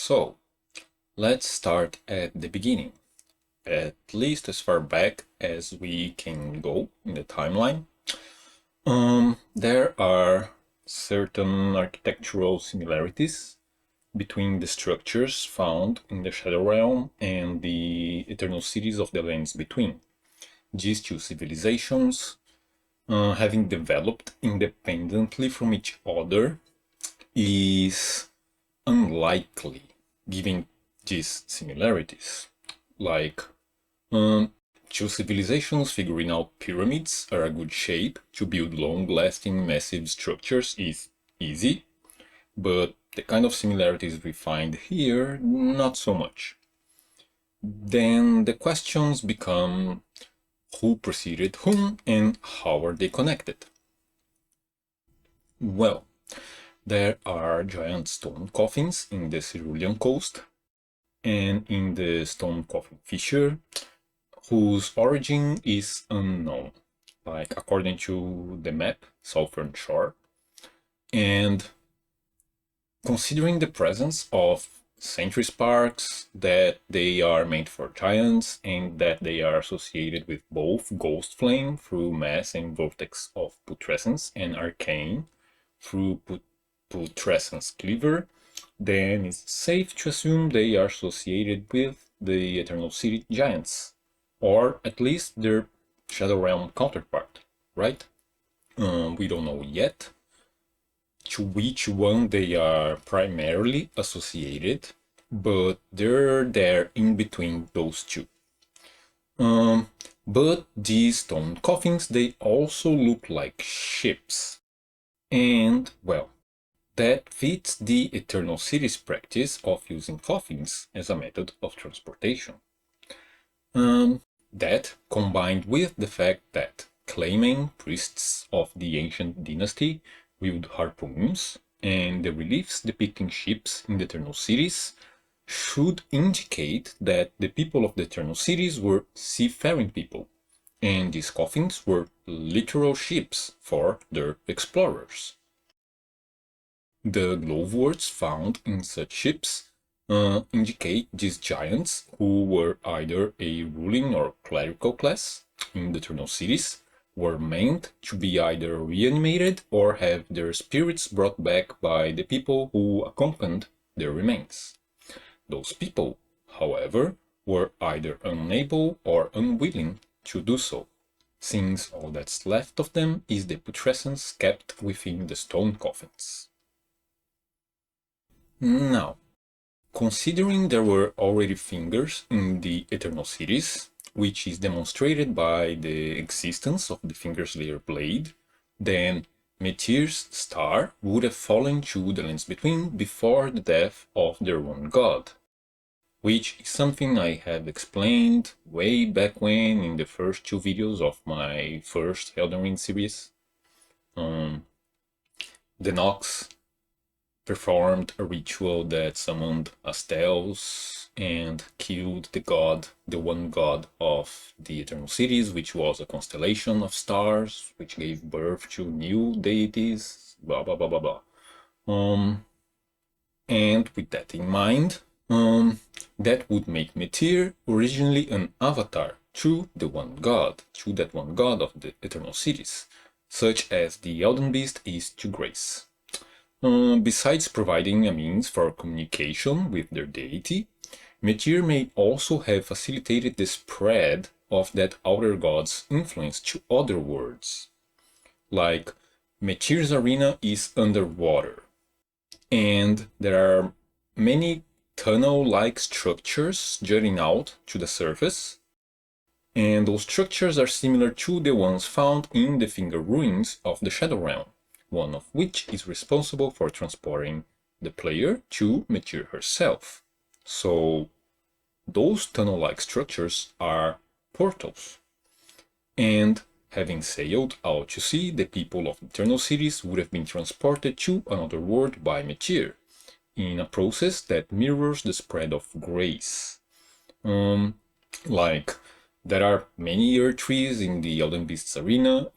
So, let's start at the beginning, at least as far back as we can go in the timeline. There are certain architectural similarities between the structures found in the Shadow Realm and the Eternal Cities of the Lands Between. These two civilizations, having developed independently from each other, is unlikely given these similarities. Like, two civilizations figuring out pyramids are a good shape to build long-lasting massive structures is easy, but the kind of similarities we find here, not so much. Then the questions become who preceded whom and how are they connected? Well, there are giant stone coffins in the Cerulean coast and in the stone coffin fissure, whose origin is unknown, like according to the map, Southern Shore. And considering the presence of century sparks, that they are meant for giants, and that they are associated with both ghost flame through mass and vortex of putrescence and arcane through putrescence cleaver, then it's safe to assume they are associated with the Eternal City giants, or at least their Shadow Realm counterpart, right? We don't know yet to which one they are primarily associated, but they're there in between those two. But these stone coffins, they also look like ships. And, well, that fits the Eternal Cities practice of using coffins as a method of transportation. That, combined with the fact that claiming priests of the ancient dynasty wield harpoons, and the reliefs depicting ships in the Eternal Cities, should indicate that the people of the Eternal Cities were seafaring people, and these coffins were literal ships for their explorers. The glovewords found in such ships indicate these giants, who were either a ruling or clerical class in the Eternal Cities, were meant to be either reanimated or have their spirits brought back by the people who accompanied their remains. Those people, however, were either unable or unwilling to do so, since all that's left of them is the putrescence kept within the stone coffins. Now, considering there were already fingers in the Eternal Cities, which is demonstrated by the existence of the Fingerslayer blade, then Meteor's star would have fallen to the Lands Between before the death of their one god, which is something I have explained way back when in the first two videos of my first Elden Ring series. The Nox performed a ritual that summoned Asteos and killed the god, the one god of the Eternal Cities, which was a constellation of stars, which gave birth to new deities, blah blah blah blah blah. And with that in mind, that would make Meteor originally an avatar to the one god, to that one god of the Eternal Cities, such as the Elden Beast is to Grace. Besides providing a means for communication with their deity, Meteor may also have facilitated the spread of that outer god's influence to other worlds. Like, Meteor's arena is underwater, and there are many tunnel-like structures jutting out to the surface, and those structures are similar to the ones found in the Finger Ruins of the Shadow Realm, one of which is responsible for transporting the player to Meteor herself. So those tunnel-like structures are portals. And having sailed out to sea, the people of Eternal Cities would have been transported to another world by Meteor, in a process that mirrors the spread of grace. Like, there are many earth trees in the Elden Beast's arena,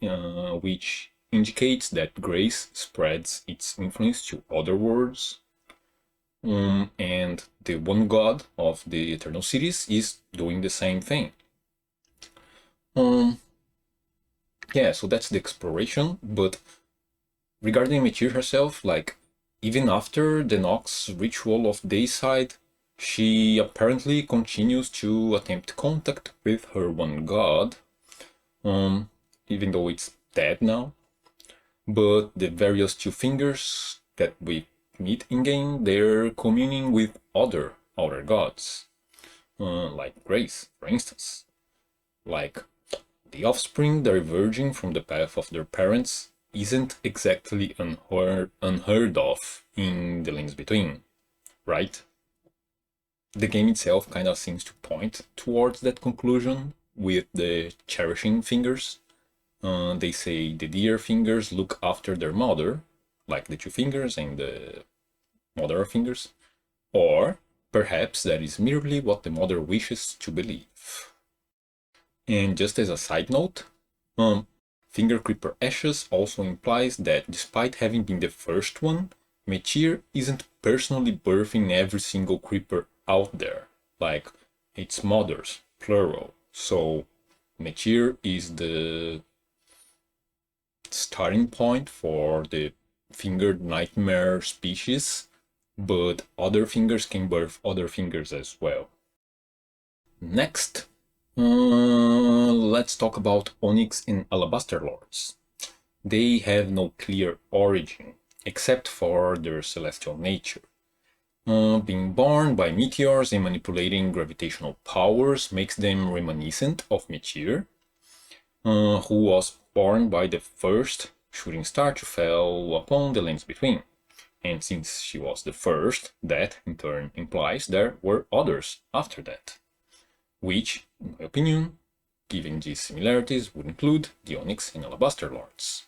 which indicates that grace spreads its influence to other worlds. and the one god of the Eternal Cities is doing the same thing. Yeah, so that's the exploration, but regarding Metyr herself, like, even after the Nox ritual of Dayside, she apparently continues to attempt contact with her one god, even though it's dead now. But the various two fingers that we meet in-game, they're communing with other outer gods, like Grace, for instance. Like, the offspring diverging from the path of their parents isn't exactly unheard of in the Lands Between, right? The game itself kind of seems to point towards that conclusion with the cherishing fingers. They say the deer fingers look after their mother, like the two fingers and the mother fingers, or perhaps that is merely what the mother wishes to believe. And just as a side note, Finger Creeper Ashes also implies that despite having been the first one, Metyr isn't personally birthing every single creeper out there, like its mothers, plural. So Metyr is the starting point for the fingered nightmare species, but other fingers can birth other fingers as well. Next, let's talk about Onyx and Alabaster Lords. They have no clear origin, except for their celestial nature. Being born by meteors and manipulating gravitational powers makes them reminiscent of Metyr, who was born by the first shooting star to fall upon the Lands Between. And since she was the first, that in turn implies there were others after that, which, in my opinion, given these similarities, would include the Onyx and Alabaster Lords.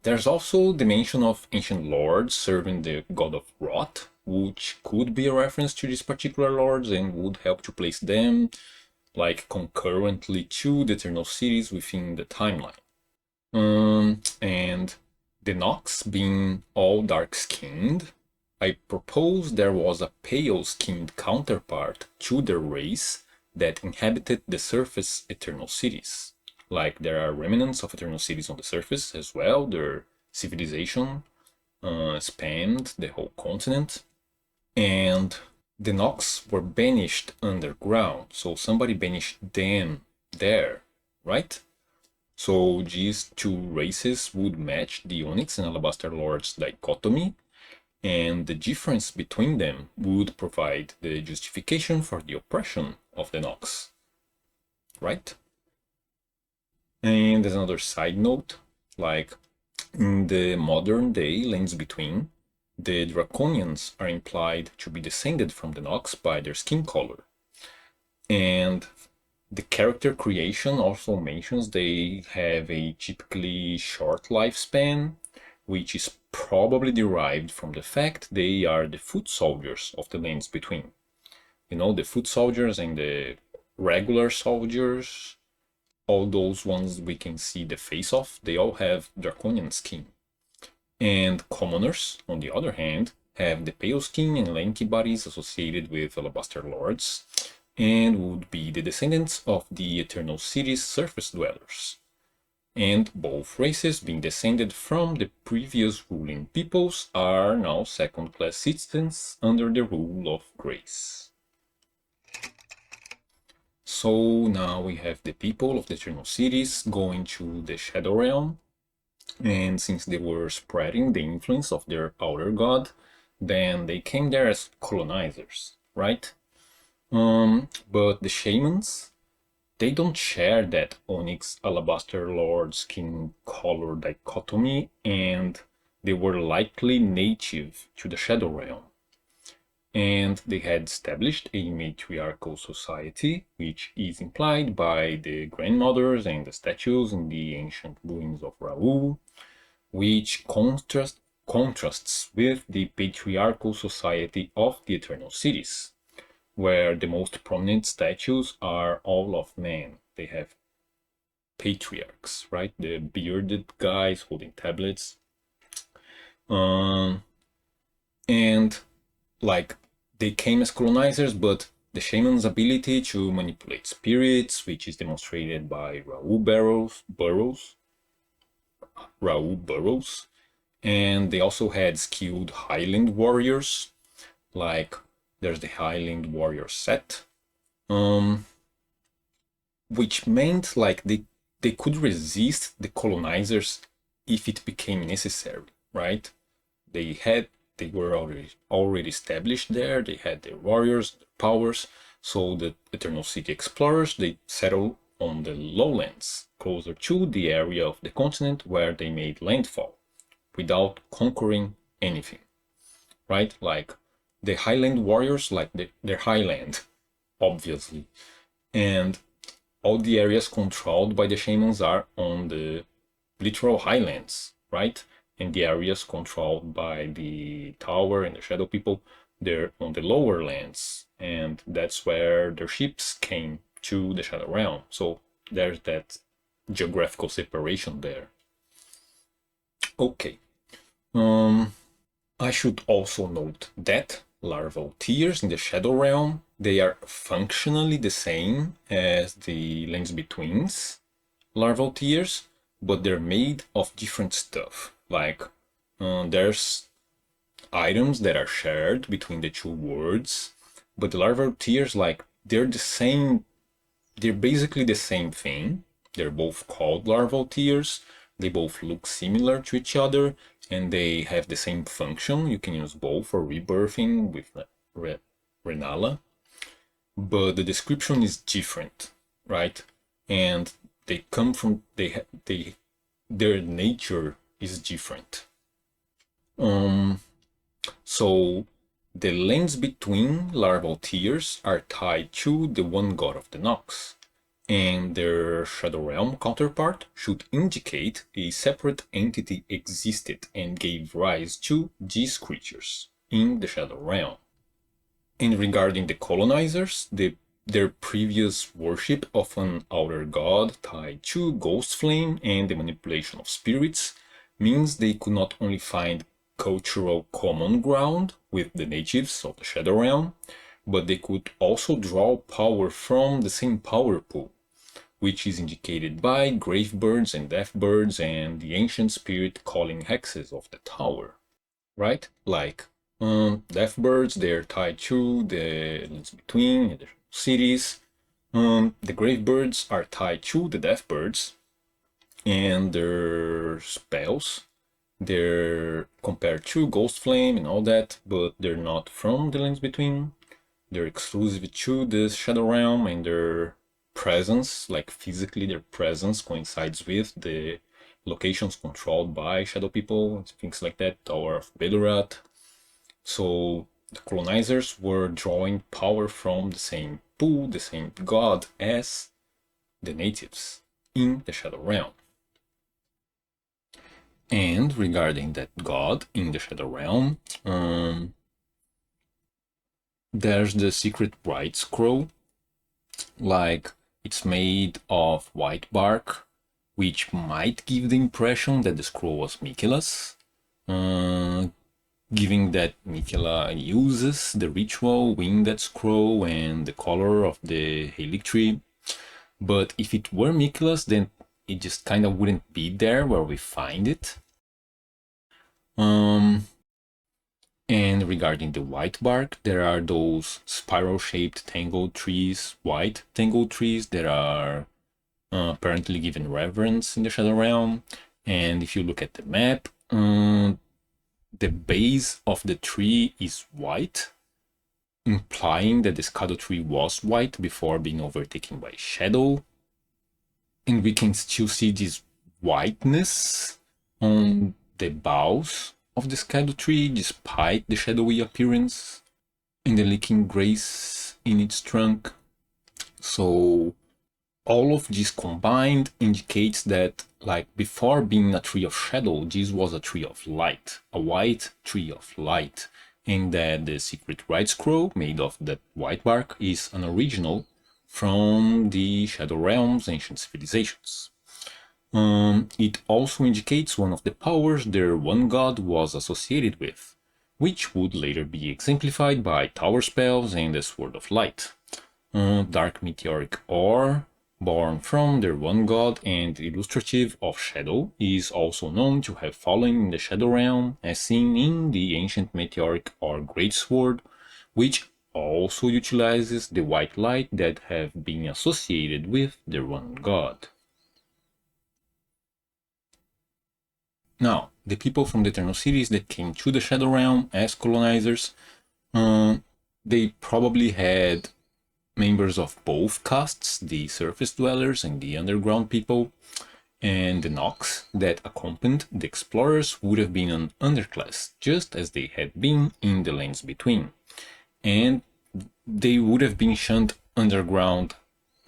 There's also the mention of ancient lords serving the god of Rot, which could be a reference to these particular lords and would help to place them like concurrently to the Eternal Cities within the timeline. And the Nox being all dark-skinned, I propose there was a pale-skinned counterpart to their race that inhabited the surface Eternal Cities. Like there are remnants of Eternal Cities on the surface as well. Their civilization spanned the whole continent, and the Nox were banished underground. So somebody banished them there, right? So these two races would match the Onyx and Alabaster Lords dichotomy, and the difference between them would provide the justification for the oppression of the Nox, right? And as another side note, like in the modern day Lands Between, the Draconians are implied to be descended from the Nox by their skin color. And the character creation also mentions they have a typically short lifespan, which is probably derived from the fact they are the foot soldiers of the Lands Between. You know, the foot soldiers and the regular soldiers, all those ones we can see the face of, they all have draconian skin. And commoners, on the other hand, have the pale skin and lanky bodies associated with Alabaster Lords, and would be the descendants of the Eternal City's surface dwellers. And both races, being descended from the previous ruling peoples, are now second-class citizens under the rule of Grace. So now we have the people of the Eternal Cities going to the Shadow Realm, and since they were spreading the influence of their outer god, then they came there as colonizers, right? But the shamans, they don't share that Onyx Alabaster Lord skin color dichotomy, and they were likely native to the Shadow Realm. And they had established a matriarchal society, which is implied by the grandmothers and the statues in the ancient ruins of Raul, which contrasts with the patriarchal society of the Eternal Cities, where the most prominent statues are all of men. They have patriarchs, right? The bearded guys holding tablets. And like they came as colonizers, but the shaman's ability to manipulate spirits, which is demonstrated by Raoul Burrows, and they also had skilled Highland warriors, like there's the Highland warrior set, which meant like they could resist the colonizers if it became necessary, right? They were already established there. They had their warriors, their powers. So the Eternal City explorers, they settled on the lowlands, closer to the area of the continent where they made landfall, without conquering anything, right? Like the Highland warriors, like they're Highland, obviously, and all the areas controlled by the shamans are on the literal highlands, right? And the areas controlled by the tower and the shadow people, they're on the lower lands, and that's where their ships came to the shadow realm. So there's that geographical separation there. Okay. I should also note that larval tears in the shadow realm, they are functionally the same as the Lands Between's larval tears, but they're made of different stuff. Like there's items that are shared between the two worlds, but the larval tears, like they're the same, they're basically the same thing. They're both called larval tears. They both look similar to each other, and they have the same function. You can use both for rebirthing with Renala, but the description is different, right? And they come from their nature is different. So the Lands Between larval tears are tied to the one god of the Nox, and their Shadow Realm counterpart should indicate a separate entity existed and gave rise to these creatures in the Shadow Realm. And regarding the colonizers, their previous worship of an outer god tied to Ghost Flame and the manipulation of spirits means they could not only find cultural common ground with the natives of the Shadow Realm, but they could also draw power from the same power pool, which is indicated by Gravebirds and Deathbirds and the ancient spirit calling hexes of the tower, right? Like Deathbirds, they're tied to the Lands Between the cities. The Gravebirds are tied to the Deathbirds and their spells. They're compared to Ghost Flame and all that, but they're not from the Lands Between. They're exclusive to the Shadow Realm, and their presence, like physically their presence, coincides with the locations controlled by Shadow People, things like that, Tower of Belurat. So the colonizers were drawing power from the same pool, the same god as the natives in the Shadow Realm. And regarding that god in the Shadow Realm, there's the Secret Rite Scroll. Like, it's made of white bark, which might give the impression that the scroll was Miquella's, giving that Miquella uses the ritual win that scroll and the color of the Halictree. But if it were Miquella's, then it just kind of wouldn't be there where we find it. And regarding the white bark, there are those spiral-shaped tangled trees, white tangled trees that are apparently given reverence in the Shadow Realm. And if you look at the map, the base of the tree is white, implying that the Skado tree was white before being overtaken by shadow. And we can still see this whiteness on the boughs of the Skado tree, despite the shadowy appearance and the leaking grace in its trunk. So all of this combined indicates that, like, before being a tree of shadow, this was a tree of light, a white tree of light, and that the Secret Rite Scroll made of that white bark is an original from the Shadow Realm's ancient civilizations. It also indicates one of the powers their one god was associated with, which would later be exemplified by tower spells and the Sword of Light. Dark meteoric ore, born from their one god and illustrative of shadow, is also known to have fallen in the Shadow Realm, as seen in the ancient meteoric ore greatsword, which also utilizes the white light that have been associated with their one god. Now, the people from the Eternal Cities that came to the Shadow Realm as colonizers, they probably had members of both castes, the surface dwellers and the underground people, and the Nox that accompanied the explorers would have been an underclass, just as they had been in the lands between, and they would have been shunned underground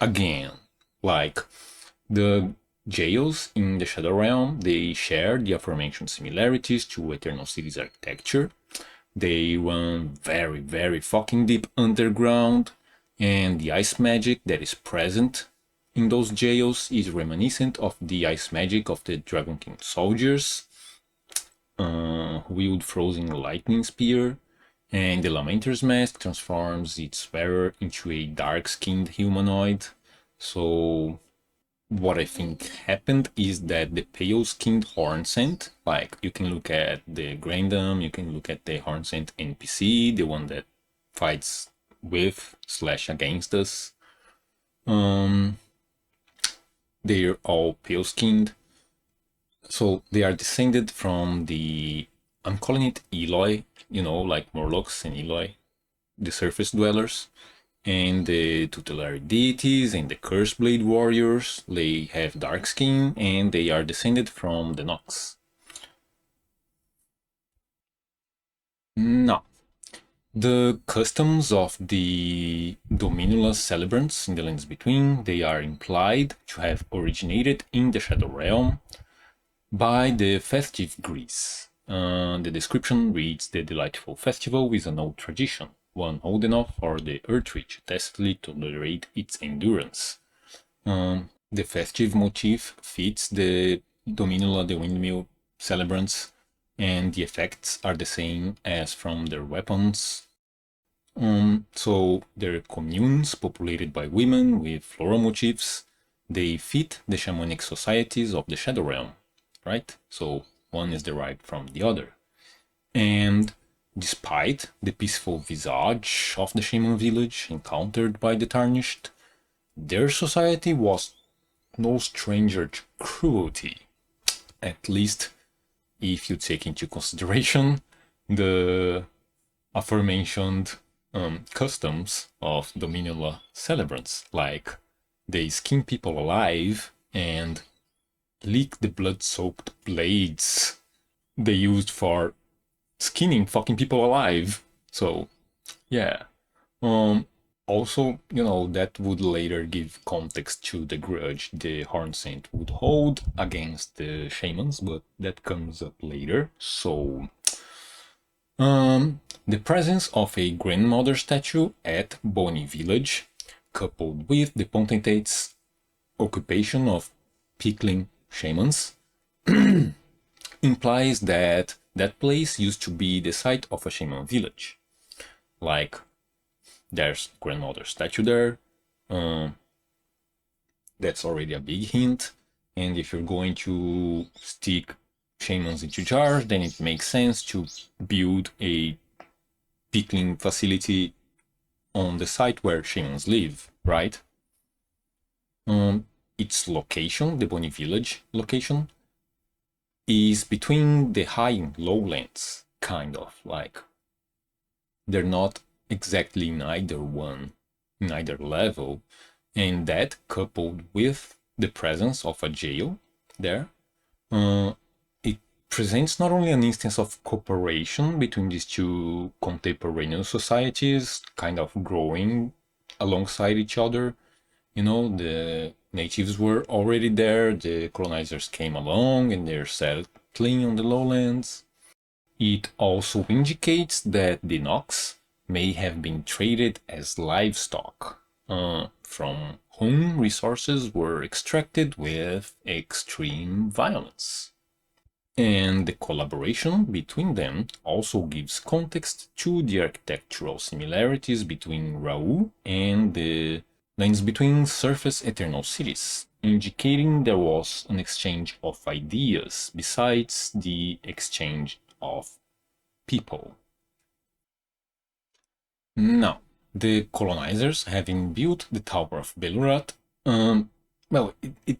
again. Like the jails in the Shadow Realm, they share the aforementioned similarities to Eternal Cities architecture. They run very, very fucking deep underground, and the ice magic that is present in those jails is reminiscent of the ice magic of the Dragon King soldiers, who wield frozen lightning spear, and the Lamenter's mask transforms its wearer into a dark-skinned humanoid. So what I think happened is that the pale-skinned Hornsent, like you can look at the Grandam, you can look at the Hornsent NPC, the one that fights with / against us. They're all pale-skinned, so they are descended from the, I'm calling it Eloi, like Morlocks and Eloi, the surface dwellers, and the tutelary deities and the Curse Blade warriors. They have dark skin and they are descended from the Nox. Now, the customs of the Dominula celebrants in the lands between, they are implied to have originated in the Shadow Realm by the festive Greece. The description reads: the delightful festival is an old tradition, one old enough for the Earthreach tacitly to tolerate its endurance. The festive motif fits the Dominula, the windmill celebrants, and the effects are the same as from their weapons. So their communes, populated by women with floral motifs, they fit the shamanic societies of the Shadow Realm, right? So one is derived from the other. And despite the peaceful visage of the shaman village encountered by the Tarnished, their society was no stranger to cruelty, at least if you take into consideration the aforementioned customs of Dominula celebrants, like they skin people alive and lick the blood-soaked blades they used for skinning fucking people alive. So, yeah. Also, that would later give context to the grudge the Hornsent would hold against the shamans, but that comes up later. So, the presence of a grandmother statue at Boni village, coupled with the potentate's occupation of pickling shamans, implies that that place used to be the site of a shaman village. Like, there's grandmother statue there. That's already a big hint. And if you're going to stick shamans into jars, then it makes sense to build a pickling facility on the site where shamans live, right? Its location, the Boni village location, is between the high and lowlands, kind of. Like, they're not exactly in either level, and that, coupled with the presence of a jail there, it presents not only an instance of cooperation between these two contemporaneous societies, kind of growing alongside each other. The natives were already there, the colonizers came along and they're settling on the lowlands. It also indicates that the Nox may have been traded as livestock, from whom resources were extracted with extreme violence. And the collaboration between them also gives context to the architectural similarities between Raoult and the Lands Between surface Eternal Cities, indicating there was an exchange of ideas besides the exchange of people. Now, the colonizers, having built the Tower of Belurat, well, it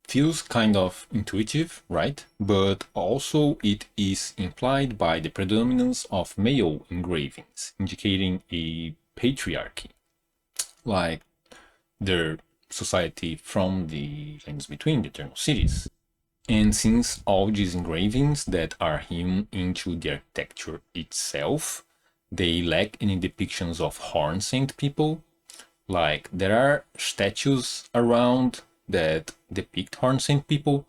feels kind of intuitive, right? But also it is implied by the predominance of male engravings, indicating a patriarchy, like their society from the Lands Between the Eternal Cities. And since all these engravings that are hewn into the architecture itself, they lack any depictions of Horn-Saint people. Like, there are statues around that depict Horn-Saint people,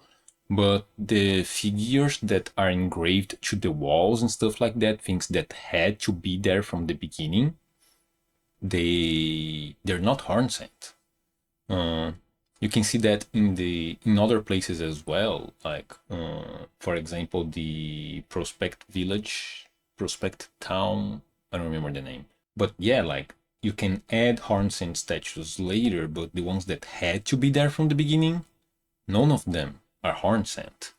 but the figures that are engraved to the walls and stuff like that, things that had to be there from the beginning, they're not Horn-Saint. You can see that in other places as well, like for example the Prospect Town. I don't remember the name, but yeah, like you can add Horn-Saint statues later, but the ones that had to be there from the beginning, none of them are Horn-Saint.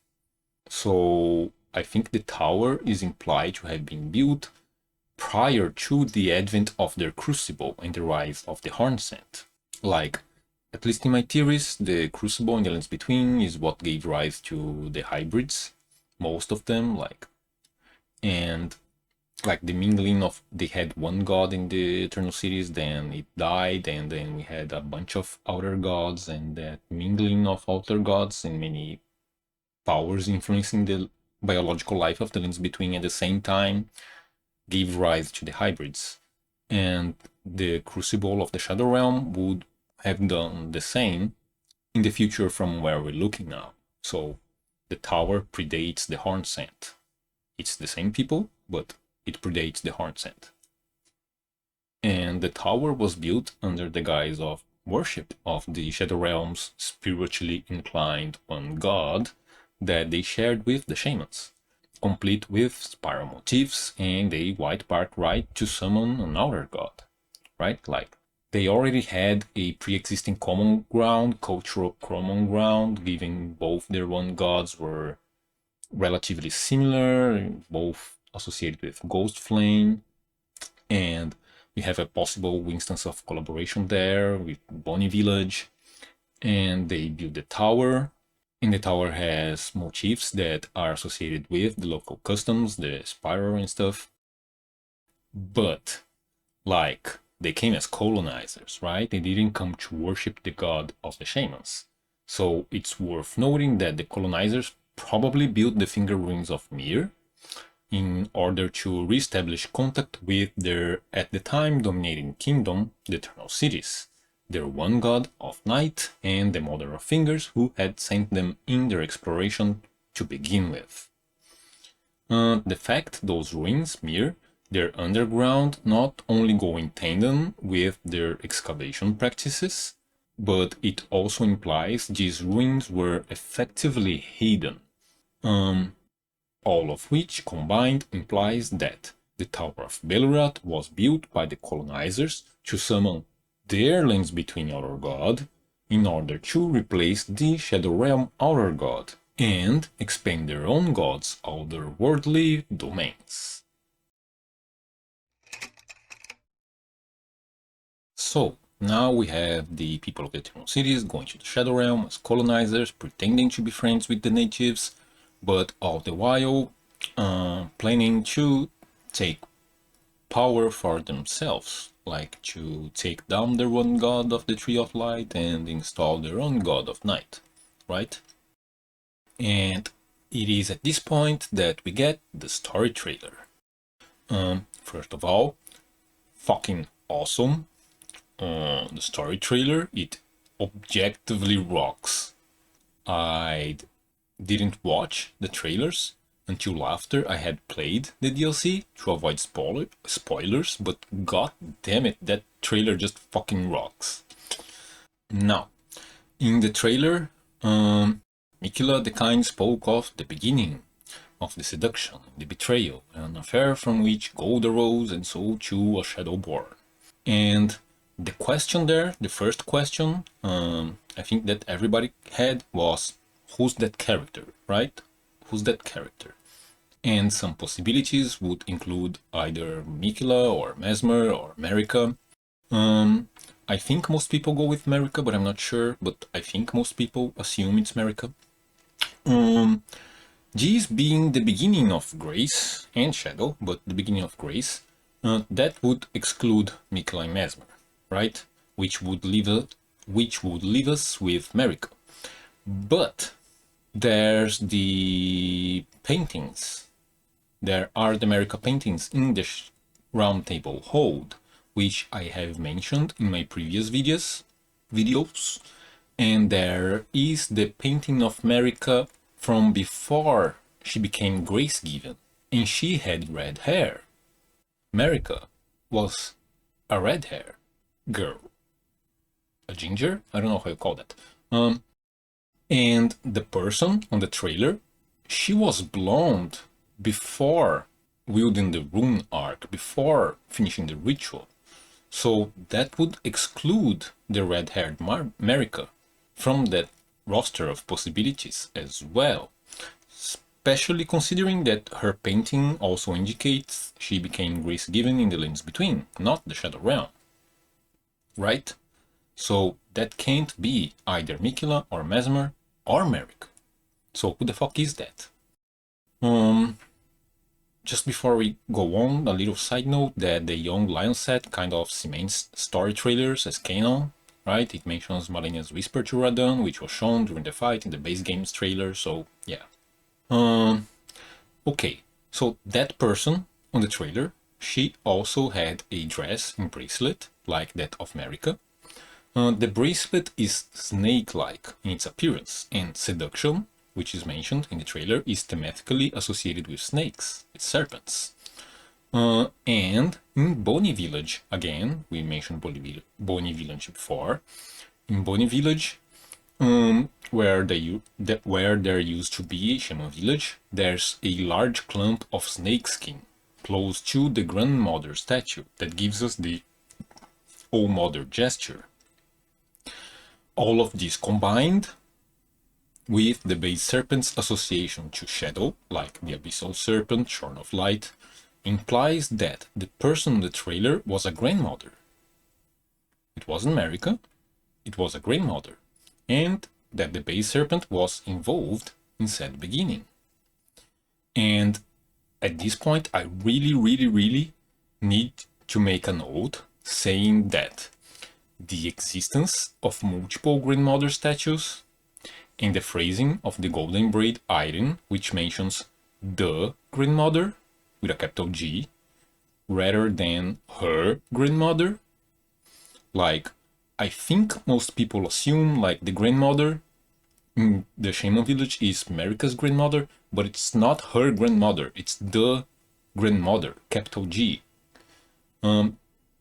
So I think the tower is implied to have been built prior to the advent of their crucible and the rise of the Horn-Saint. Like, at least in my theories, the Crucible and the Lands Between is what gave rise to the hybrids, most of them, like, and like the mingling of, they had one god in the Eternal Cities, then it died, and then we had a bunch of outer gods, and that mingling of outer gods and many powers influencing the biological life of the Lands Between at the same time gave rise to the hybrids. And the Crucible of the Shadow Realm would have done the same in the future from where we're looking now. So the tower predates the Horn-Saint. It's the same people, but it predates the Horn-Saint. And the tower was built under the guise of worship of the Shadow Realm's spiritually inclined one god that they shared with the shamans, complete with spiral motifs and a white bark right to summon an outer god, right? Like, they already had a pre-existing common ground, cultural common ground, given both their one gods were relatively similar, both associated with Ghost Flame, and we have a possible instance of collaboration there with Bonnie Village, and they built the tower, and the tower has motifs that are associated with the local customs, the spiral and stuff, but like, they came as colonizers, right? They didn't come to worship the god of the shamans. So it's worth noting that the colonizers probably built the finger rings of Mir in order to reestablish contact with their, at the time, dominating kingdom, the Eternal Cities, their one god of night and the mother of fingers who had sent them in their exploration to begin with. The fact those ruins, Mir, they're underground, not only go in tandem with their excavation practices, but it also implies these ruins were effectively hidden. All of which combined implies that the Tower of Belurat was built by the colonizers to summon their Lands Between outer god in order to replace the Shadow Realm outer god and expand their own gods' otherworldly domains. So, now we have the people of the Eternal Cities going to the Shadow Realm as colonizers, pretending to be friends with the natives, but all the while planning to take power for themselves, like to take down their one god of the Tree of Light and install their own god of night, right? And it is at this point that we get the story trailer. First of all, fucking awesome. The story trailer, it objectively rocks. I didn't watch the trailers until after I had played the DLC to avoid spoilers, but god damn it, that trailer just fucking rocks. Now, in the trailer, Miquella the Kind spoke of the beginning, of the seduction, the betrayal, an affair from which gold arose and so too a shadow born. And the question there, the first question, I think that everybody had was, who's that character, right? Who's that character? And some possibilities would include either Mikila or Mesmer or Marika. I think most people go with Marika, but I'm not sure. But I think most people assume it's Marika. This being the beginning of Grace and Shadow, but the beginning of Grace, that would exclude Mikila and Mesmer, right? Which would leave us with Marika. But there's the paintings. There are the Marika paintings in the Round Table Hold, which I have mentioned in my previous videos. And there is the painting of Marika from before she became Grace-given, and she had red hair. Marika was a red hair girl. A ginger? I don't know how you call that. And the person on the trailer, she was blonde before wielding the rune arc, before finishing the ritual. So that would exclude the red-haired Marika from that roster of possibilities as well. Especially considering that her painting also indicates she became Grace-given in the Lands Between, not the Shadow Realm. Right? So that can't be either Mikila or Mesmer or Marika. So who the fuck is that? Just before we go on, a little side note that the Young Lion set kind of cements story trailers as canon, right? It mentions Malenia's whisper to Radahn, which was shown during the fight in the base game's trailer, so yeah. Okay, so that person on the trailer, she also had a dress and bracelet, like that of Marika. The bracelet is snake-like in its appearance, and seduction, which is mentioned in the trailer, is thematically associated with snakes, with serpents. And in Bonnie Village, again, we mentioned Bonnie Village before. In Bonnie Village, where there used to be a shaman village, there's a large clump of snakeskin close to the grandmother statue that gives us the All Mother gesture. All of this combined with the base serpent's association to shadow, like the abyssal serpent, shorn of light, implies that the person in the trailer was a grandmother. It wasn't Marika, it was a grandmother, and that the base serpent was involved in said beginning. And at this point, I really need to make a note saying that the existence of multiple grandmother statues and the phrasing of the Golden Braid item, which mentions the grandmother with a capital G rather than her grandmother. Like, I think most people assume like the grandmother in the Shaman village is Marika's grandmother, but it's not her grandmother, it's the grandmother, capital G.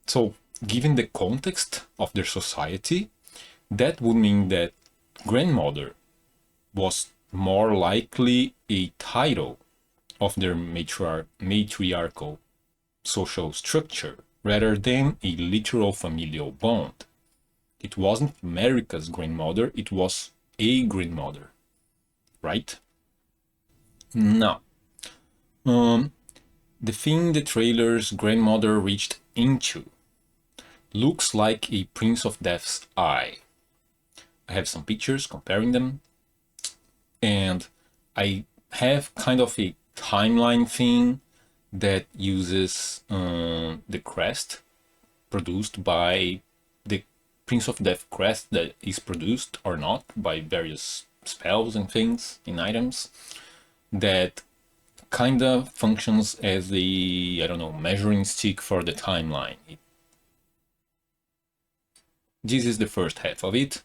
So given the context of their society, that would mean that grandmother was more likely a title of their matriarchal social structure rather than a literal familial bond. It wasn't Marika's grandmother, it was a grandmother, right? Now, the thing the trailer's grandmother reached into looks like a Prince of Death's eye. I have some pictures comparing them, and I have kind of a timeline thing that uses the crest produced by the Prince of Death crest that is produced or not by various spells and things in items that kind of functions as a, I don't know, measuring stick for the timeline. This is the first half of it.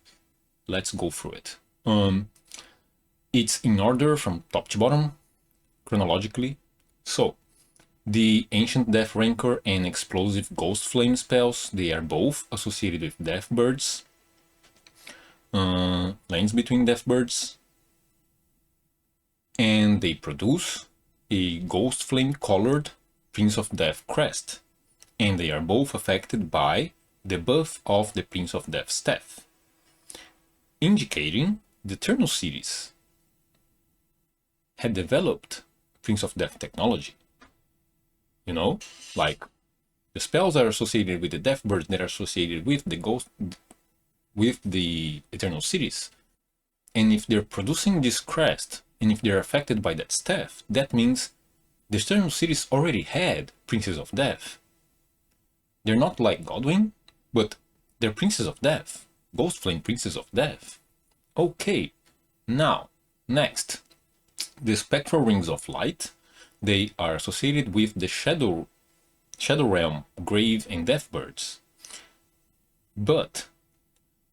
Let's go through it. It's in order from top to bottom, chronologically. So, the Ancient Death Rancor and Explosive Ghost Flame spells, they are both associated with Death Birds. Lands Between Death Birds. And they produce a ghost flame colored Prince of Death crest, and they are both affected by the buff of the Prince of Death staff, indicating the Eternal Cities had developed Prince of Death technology. You know, like the spells are associated with the Death Birds that are associated with the ghost, with the Eternal Cities. And if they're producing this crest, and if they're affected by that staff, that means the Eternal Cities already had Princes of Death. They're not like Godwyn, but they're Princes of Death. Ghost Flame Princes of Death. Okay, now, next. The Spectral Rings of Light, they are associated with the Shadow Realm, Grave, and Death Birds. But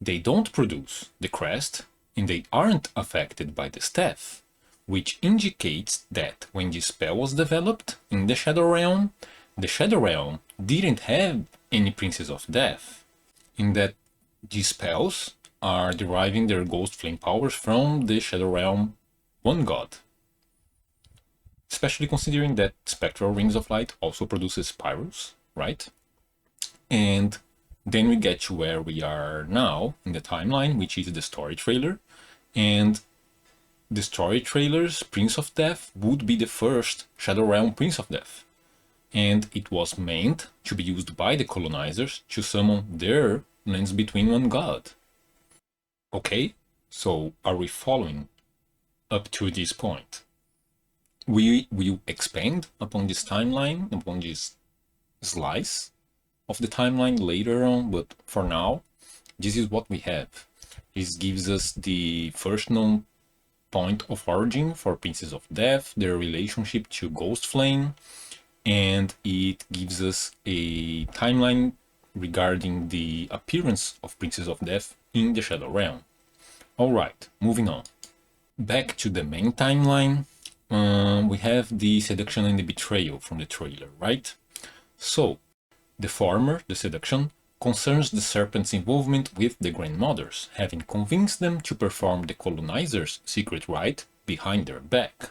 they don't produce the crest, and they aren't affected by the staff, which indicates that when this spell was developed in the Shadow Realm didn't have any Princes of Death, in that these spells are deriving their Ghost Flame powers from the Shadow Realm one god. Especially considering that Spectral Rings of Light also produces Pyros, right? And then we get to where we are now in the timeline, which is the story trailer. And the story trailer's Prince of Death would be the first Shadow Realm Prince of Death. And it was meant to be used by the colonizers to summon their Lands Between one god. Okay, so are we following up to this point? We will expand upon this timeline, upon this slice of the timeline later on, but for now, this is what we have. This gives us the first known point of origin for Princes of Death, their relationship to Ghost Flame, and it gives us a timeline regarding the appearance of Princes of Death in the Shadow Realm. Alright, moving on. Back to the main timeline, we have the seduction and the betrayal from the trailer, right? So, the former, the seduction, concerns the serpent's involvement with the grandmothers, having convinced them to perform the colonizers' secret rite behind their back.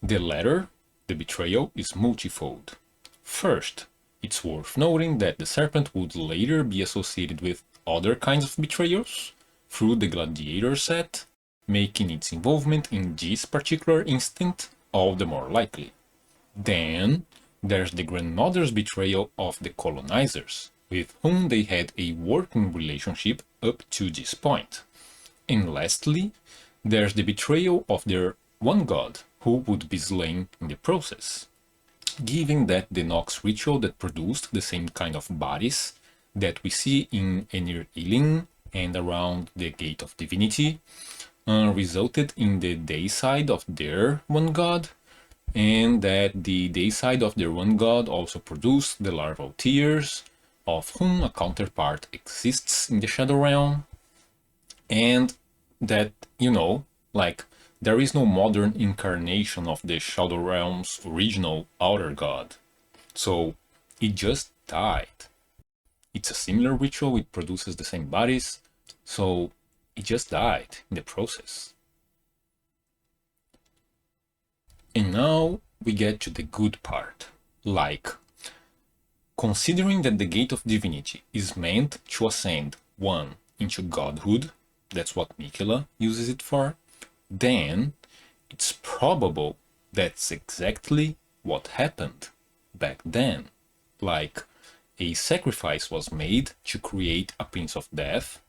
The latter, the betrayal, is multifold. First, it's worth noting that the serpent would later be associated with other kinds of betrayals through the Gladiator set, making its involvement in this particular instant all the more likely. Then, there's the grandmother's betrayal of the colonizers, with whom they had a working relationship up to this point. And lastly, there's the betrayal of their one god, who would be slain in the process. Given that the Nox ritual that produced the same kind of bodies that we see in Enir Elin and around the Gate of Divinity resulted in the day side of their one god, and that the day side of their one god also produced the larval tears, of whom a counterpart exists in the Shadow Realm, and that, you know, like, there is no modern incarnation of the Shadow Realm's original outer god, so it just died. It's a similar ritual, it produces the same bodies, so it just died in the process. And now we get to the good part, like, considering that the Gate of Divinity is meant to ascend one into godhood, that's what Miquella uses it for, then it's probable that's exactly what happened back then. Like, a sacrifice was made to create a Prince of Death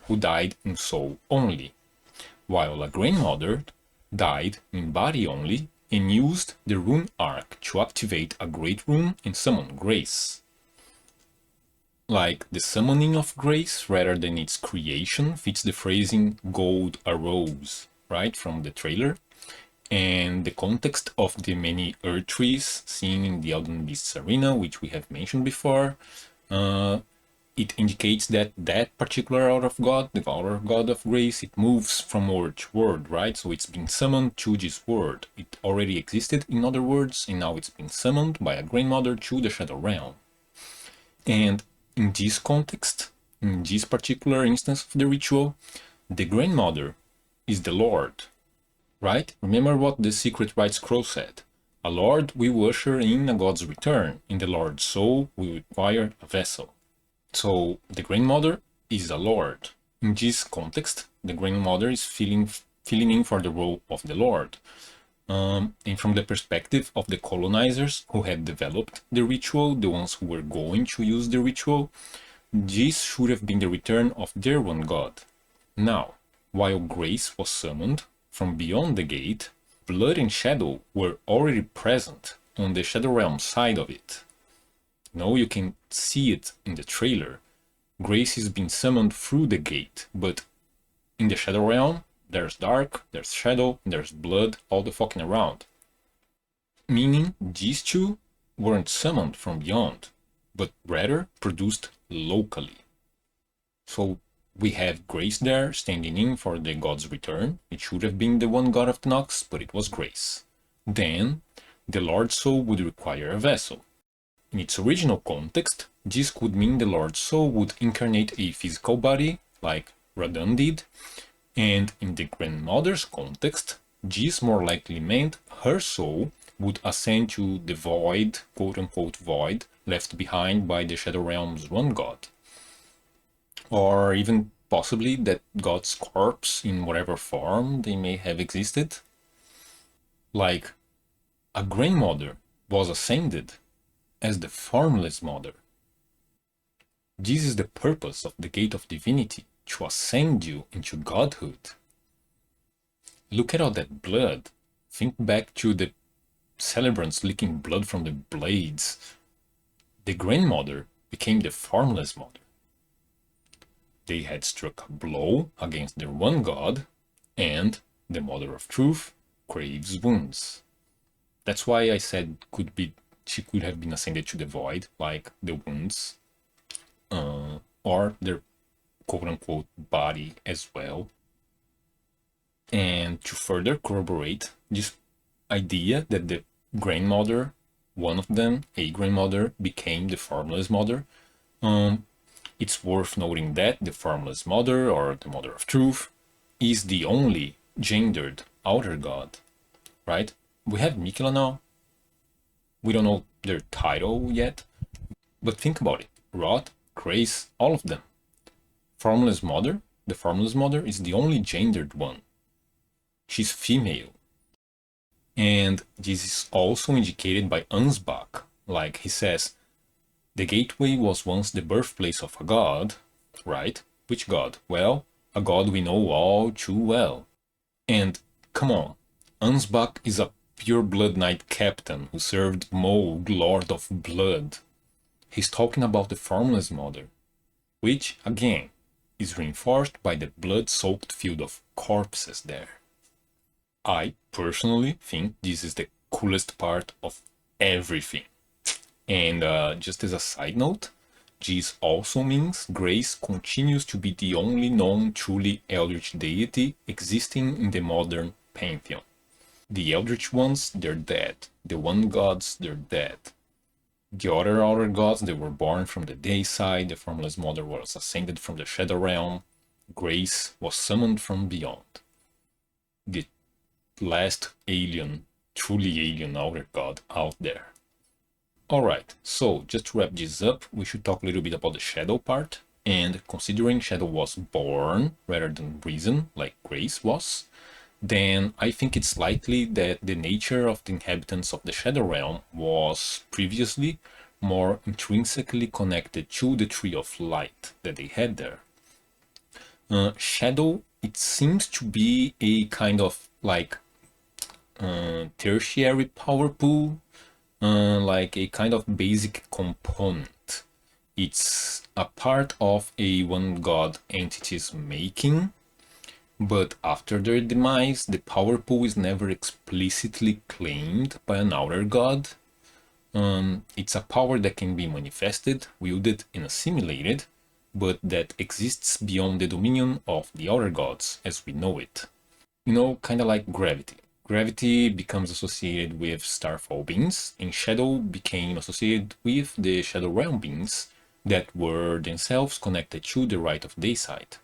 who died in soul only, while a grandmother died in body only and used the rune arc to activate a great rune and summon grace. Like, the summoning of grace rather than its creation fits the phrasing "gold arose," right, from the trailer, and the context of the many earth trees seen in the Elden Beasts arena, which we have mentioned before. It indicates that that particular Hour of God, the Hour of God of Grace, it moves from world to world, right? So it's been summoned to this world. It already existed in other worlds, and now it's been summoned by a grandmother to the Shadow Realm. And in this context, in this particular instance of the ritual, the grandmother is the Lord, right? Remember what the Secret Rite Scroll said. A lord will usher in a god's return, and the lord's soul will require a vessel. So the grandmother is a lord. In this context, the grandmother is filling in for the role of the lord. And from the perspective of the colonizers who had developed the ritual, the ones who were going to use the ritual, this should have been the return of their one god. Now, while Grace was summoned from beyond the gate, Blood and Shadow were already present on the Shadow Realm side of it. Now you can see it in the trailer. Grace is being summoned through the gate, but in the Shadow Realm, there's Dark, there's Shadow, there's Blood, all the fucking around. Meaning these two weren't summoned from beyond, but rather produced locally. So we have Grace there standing in for the god's return. It should have been the one god of the Nox, but it was Grace. Then the Lord's soul would require a vessel. In its original context, this could mean the Lord's soul would incarnate a physical body, like Radahn did, and in the grandmother's context, this more likely meant her soul would ascend to the void, quote-unquote void, left behind by the Shadow Realm's one god. Or even possibly that god's corpse in whatever form they may have existed. Like, a grandmother was ascended as the formless mother. This is the purpose of the Gate of Divinity, to ascend you into godhood. Look at all that blood. Think back to the celebrants licking blood from the blades. The grandmother became the formless mother. They had struck a blow against their one god, and the Mother of Truth craves wounds. That's why I said she could have been ascended to the void, like the wounds, or their quote-unquote body as well. And to further corroborate this idea that the grandmother, one of them, a grandmother, became the formless mother, it's worth noting that the formless mother, or the Mother of Truth, is the only gendered outer god, right? We have Miquella now. We don't know their title yet, but think about it. Rot, Grace, all of them. Formless mother, the formless mother is the only gendered one. She's female. And this is also indicated by Ansbach. Like he says, the gateway was once the birthplace of a god, right? Which god? Well, a god we know all too well. And come on, Ansbach is a pure blood knight captain who served Moog, Lord of Blood. He's talking about the formless mother, which, again, is reinforced by the blood-soaked field of corpses there. I personally think this is the coolest part of everything. And just as a side note, this also means Grace continues to be the only known truly Eldritch deity existing in the modern pantheon. The Eldritch ones, they're dead. The One Gods, they're dead. The other outer gods, they were born from the day side. The Formless Mother was ascended from the Shadow Realm. Grace was summoned from beyond. The last alien, truly alien outer god out there. Alright, so just to wrap this up, we should talk a little bit about the Shadow part. And considering Shadow was born rather than risen, like Grace was, then I think it's likely that the nature of the inhabitants of the Shadow Realm was previously more intrinsically connected to the Tree of Light that they had there. Shadow, it seems to be a kind of like tertiary power pool, like a kind of basic component. It's a part of a one god entity's making, but after their demise, the power pool is never explicitly claimed by an outer god. It's a power that can be manifested, wielded, and assimilated, but that exists beyond the dominion of the outer gods as we know it. You know, kind of like gravity. Gravity becomes associated with Starfall beings, and Shadow became associated with the Shadow Realm beings that were themselves connected to the Rite of Dayside.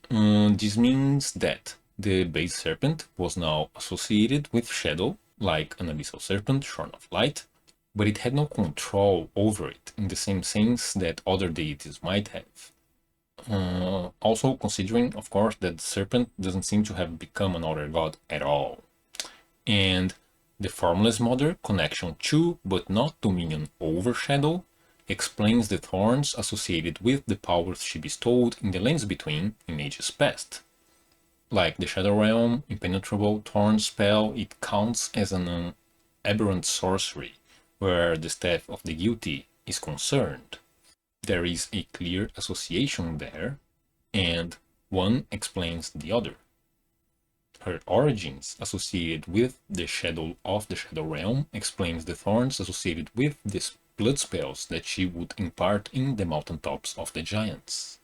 This means that the Base Serpent was now associated with Shadow, like an abyssal serpent, shorn of light, but it had no control over it in the same sense that other deities might have. Also considering, of course, that the serpent doesn't seem to have become another god at all. And the Formless Mother connection to, but not dominion over Shadow, explains the thorns associated with the powers she bestowed in the lands between in ages past. Like the Shadow Realm, Impenetrable Thorn spell, it counts as an aberrant sorcery, where the Staff of the Guilty is concerned. There is a clear association there, and one explains the other. Her origins associated with the shadow of the Shadow Realm explains the thorns associated with the blood spells that she would impart in the mountaintops of the giants.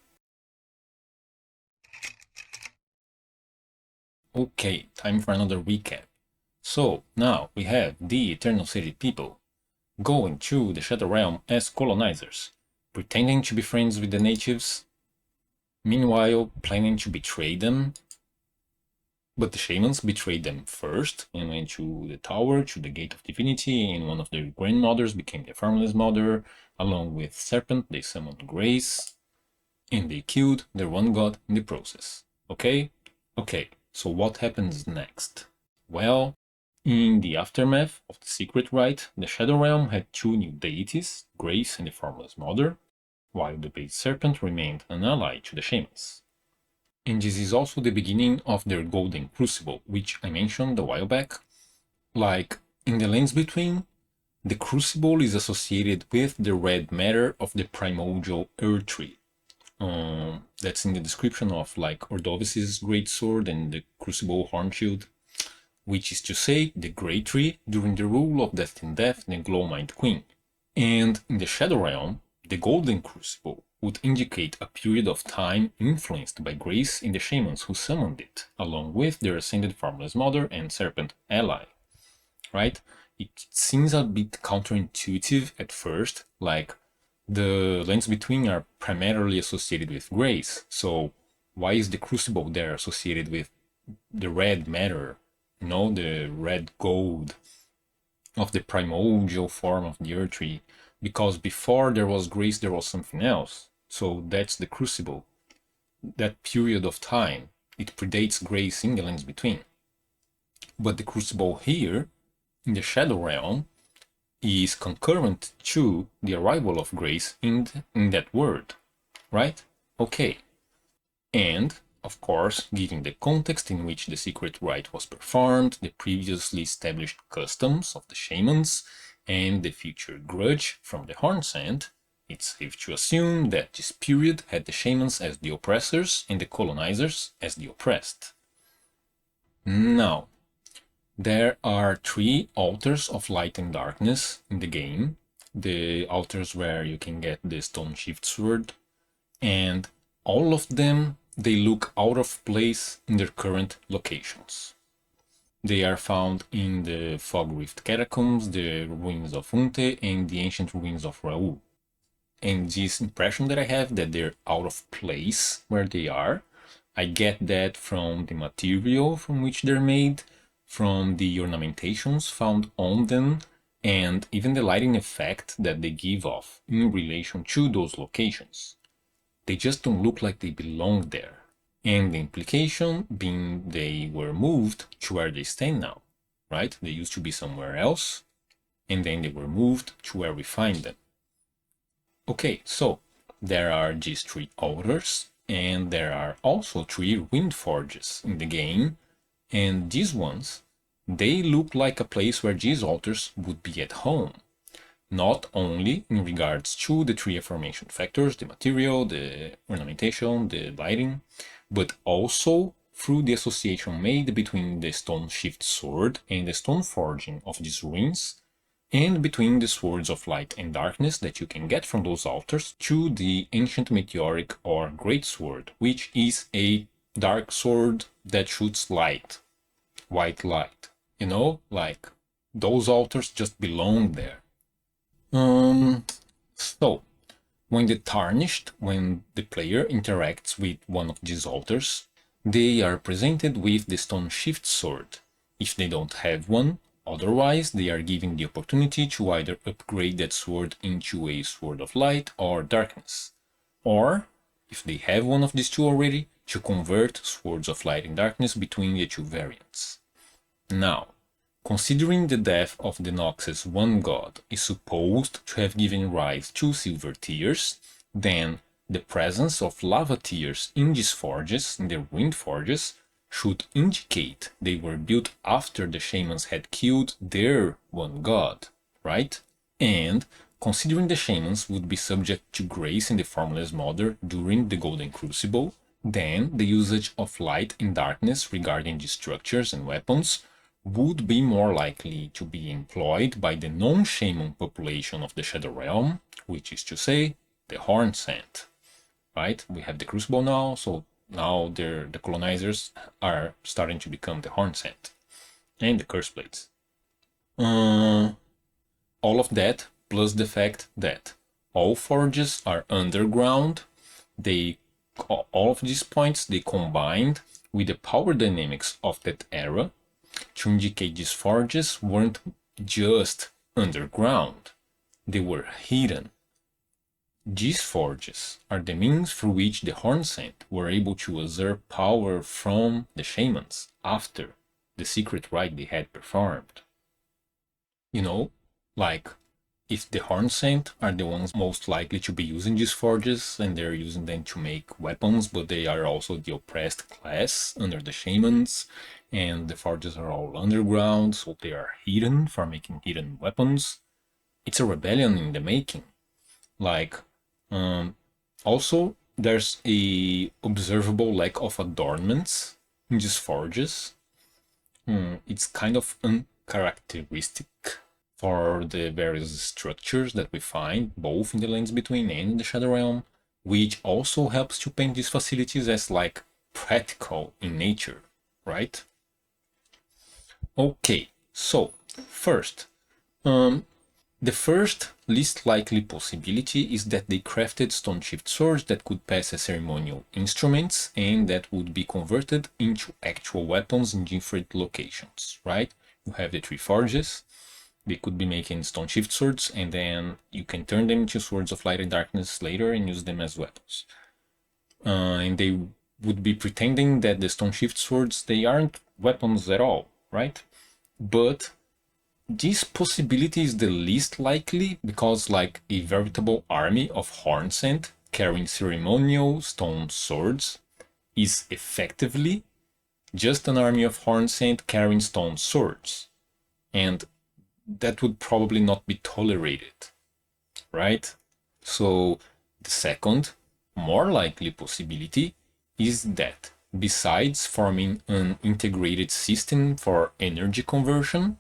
Okay, time for another recap. So, now we have the Eternal City people going to the Shadow Realm as colonizers, pretending to be friends with the natives, meanwhile planning to betray them. But the shamans betrayed them first and went to the tower, to the Gate of Divinity, and one of their grandmothers became the Formless Mother. Along with Serpent, they summoned Grace, and they killed their one god in the process. Okay? Okay, so what happens next? Well, in the aftermath of the Secret Rite, the Shadow Realm had two new deities, Grace and the Formless Mother, while the base Serpent remained an ally to the shamans. And this is also the beginning of their Golden Crucible, which I mentioned a while back. Like, in the lands between, the Crucible is associated with the red matter of the primordial Earth Tree. That's in the description of like Ordovis's Great Sword and the Crucible Hornshield, which is to say, the Great Tree during the rule of Death in Death, the Glowmind Queen. And in the Shadow Realm, the Golden Crucible would indicate a period of time influenced by Grace and the shamans who summoned it, along with their ascended Formless Mother and Serpent ally. Right? It seems a bit counterintuitive at first, like the lands between are primarily associated with Grace, so why is the Crucible there associated with the red matter, the red gold of the primordial form of the Earth Tree? Because before there was Grace, there was something else. So that's the Crucible. That period of time, it predates Grace in the lands between. But the Crucible here, in the Shadow Realm, is concurrent to the arrival of Grace in that world, right? Okay. And, of course, given the context in which the Secret Rite was performed, the previously established customs of the shamans, and the future grudge from the Hornsent, it's safe to assume that this period had the shamans as the oppressors and the colonizers as the oppressed. Now, there are three altars of light and darkness in the game. The altars where you can get the Stone Shift Sword, and all of them, they look out of place in their current locations. They are found in the Fog Rift Catacombs, the ruins of Unte, and the ancient ruins of Raul. And this impression that I have that they're out of place where they are, I get that from the material from which they're made, from the ornamentations found on them, and even the lighting effect that they give off in relation to those locations. They just don't look like they belong there. And the implication being they were moved to where they stand now, right? They used to be somewhere else, and then they were moved to where we find them. Okay, so there are these three altars, and there are also three wind forges in the game, and these ones, they look like a place where these altars would be at home. Not only in regards to the three aforementioned factors, the material, the ornamentation, the lighting, but also through the association made between the Stone Shift Sword and the stone forging of these ruins, and between the swords of light and darkness that you can get from those altars to the ancient meteoric or great sword, which is a dark sword that shoots light, white light. Like those altars just belong there. So when the player interacts with one of these altars, they are presented with the Stone Shift Sword. If they don't have one, Otherwise, they are given the opportunity to either upgrade that sword into a Sword of Light or Darkness, or, if they have one of these two already, to convert Swords of Light and Darkness between the two variants. Now, considering the death of the Noxus One God is supposed to have given rise to Silver Tears, then the presence of lava tears in these forges, in the ruined forges, should indicate they were built after the shamans had killed their one god, right? And considering the shamans would be subject to grace in the Formless Mother during the Golden Crucible, then the usage of light and darkness regarding the structures and weapons would be more likely to be employed by the non-shaman population of the Shadow Realm, which is to say, the Hornsent, right? We have the Crucible now, so now the colonizers are starting to become the Hornsent and the Curse Blades. All of that, plus the fact that all forges are underground, all of these points, they combined with the power dynamics of that era to indicate these forges weren't just underground, they were hidden. These forges are the means through which the Hornsent were able to usurp power from the shamans after the secret rite they had performed. You know, like, if the Hornsent are the ones most likely to be using these forges, and they're using them to make weapons, but they are also the oppressed class under the shamans, and the forges are all underground, so they are hidden for making hidden weapons. It's a rebellion in the making. Like, also, there's a observable lack of adornments in these forges. It's kind of uncharacteristic for the various structures that we find, both in the Lands Between and in the Shadow Realm, which also helps to paint these facilities as, like, practical in nature, right? Okay, so, first, the first least likely possibility is that they crafted stone shift swords that could pass as ceremonial instruments and that would be converted into actual weapons in different locations, right? You have the three forges, they could be making stone shift swords, and then you can turn them into swords of light and darkness later and use them as weapons. And they would be pretending that the stone shift swords, they aren't weapons at all, right? But this possibility is the least likely because, like, a veritable army of Hornsent carrying ceremonial stone swords is effectively just an army of Hornsent carrying stone swords. And that would probably not be tolerated, right? So the second, more likely possibility is that besides forming an integrated system for energy converting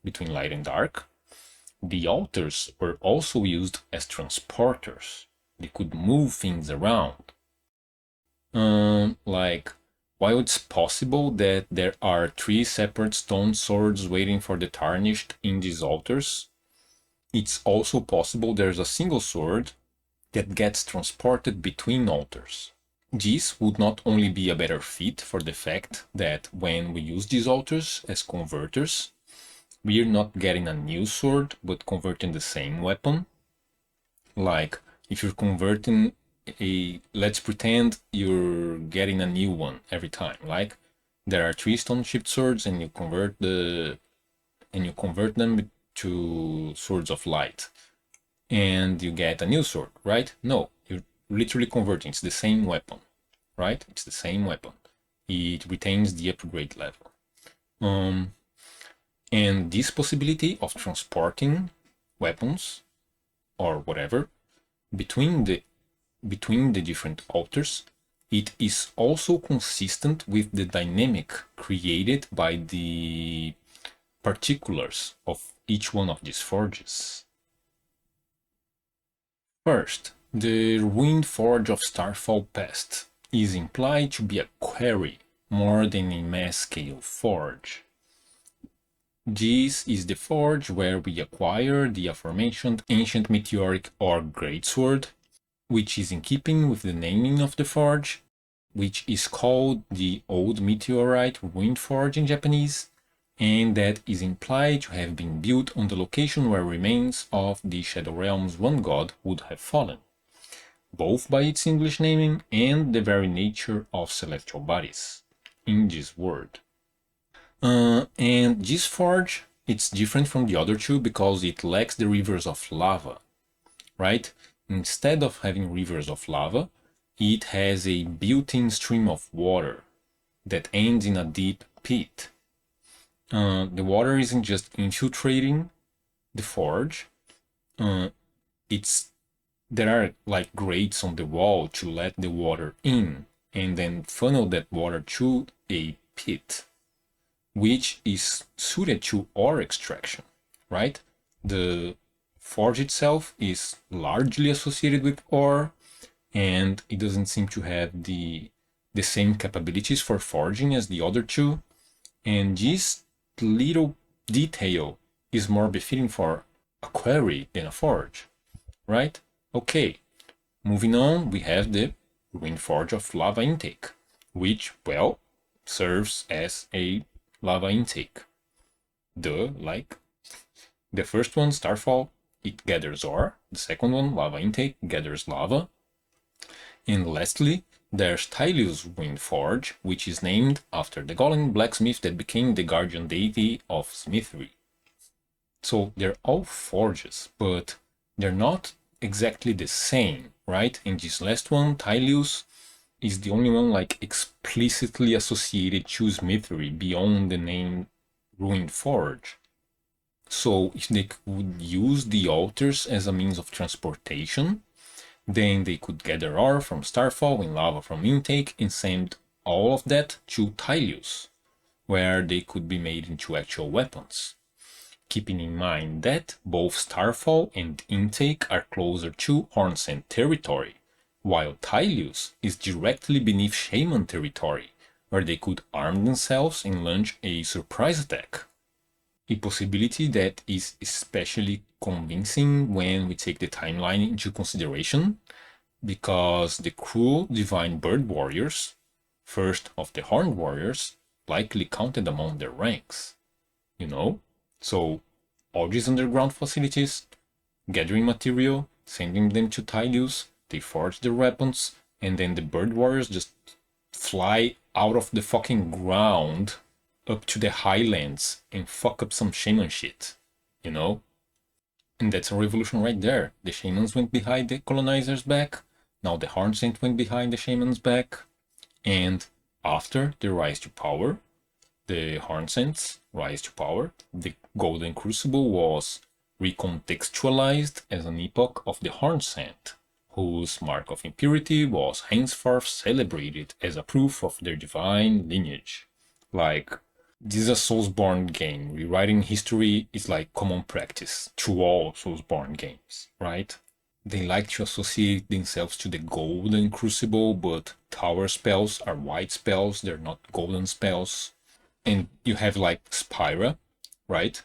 between light and dark, the altars were also used as transporters. They could move things around. Like, while it's possible that there are three separate stone swords waiting for the Tarnished in these altars, it's also possible there's a single sword that gets transported between altars. This would not only be a better fit for the fact that when we use these altars as converters, we're not getting a new sword, but converting the same weapon. Like, if you're converting let's pretend you're getting a new one every time. Like, there are three stone shift swords, and you convert them to swords of light, and you get a new sword, right? No, you're literally converting. It's the same weapon, right? It's the same weapon. It retains the upgrade level. And this possibility of transporting weapons or whatever between the different altars, it is also consistent with the dynamic created by the particulars of each one of these forges. First, the ruined forge of Starfall Past is implied to be a quarry more than a mass-scale forge. This is the forge where we acquire the aforementioned ancient meteoric or greatsword, which is in keeping with the naming of the forge, which is called the Old Meteorite Ruined Forge in Japanese, and that is implied to have been built on the location where remains of the Shadow Realm's one god would have fallen, both by its English naming and the very nature of celestial bodies in this world. And this forge, it's different from the other two because it lacks the rivers of lava, right? Instead of having rivers of lava, it has a built-in stream of water that ends in a deep pit. The water isn't just infiltrating the forge. There are like grates on the wall to let the water in and then funnel that water to a pit, which is suited to ore extraction, right? The forge itself is largely associated with ore, and it doesn't seem to have the same capabilities for forging as the other two. And this little detail is more befitting for a quarry than a forge, right? Okay, moving on, we have the Ruined Forge of Lava Intake, which, well, serves as a lava intake. Like the first one, Starfall, it gathers ore. The second one, Lava Intake, gathers lava. And lastly, there's Tyleus Ruined Forge, which is named after the golem blacksmith that became the guardian deity of smithery. So they're all forges, but they're not exactly the same, right? In this last one, Tyleus is the only one like explicitly associated to smithery beyond the name Ruined Forge. So if they could use the altars as a means of transportation, then they could gather ore from Starfall and lava from Intake and send all of that to Tyleus, where they could be made into actual weapons. Keeping in mind that both Starfall and Intake are closer to Hornsent territory, while Tyleus is directly beneath Shaman territory, where they could arm themselves and launch a surprise attack. A possibility that is especially convincing when we take the timeline into consideration, because the cruel divine bird warriors, first of the horned warriors, likely counted among their ranks. So all these underground facilities, gathering material, sending them to Tyleus, they forge their weapons, and then the bird warriors just fly out of the fucking ground up to the highlands and fuck up some shaman shit, And that's a revolution right there. The shamans went behind the colonizers' back, now the Hornsent went behind the shamans' back, and after the rise to power, the Hornsent's rise to power, the Golden Crucible was recontextualized as an epoch of the Hornsent, whose mark of impurity was henceforth celebrated as a proof of their divine lineage. Like, this is a Soulsborne game. Rewriting history is like common practice through all Soulsborne games, right? They like to associate themselves to the Golden Crucible, but tower spells are white spells, they're not golden spells. And you have like Spira, right?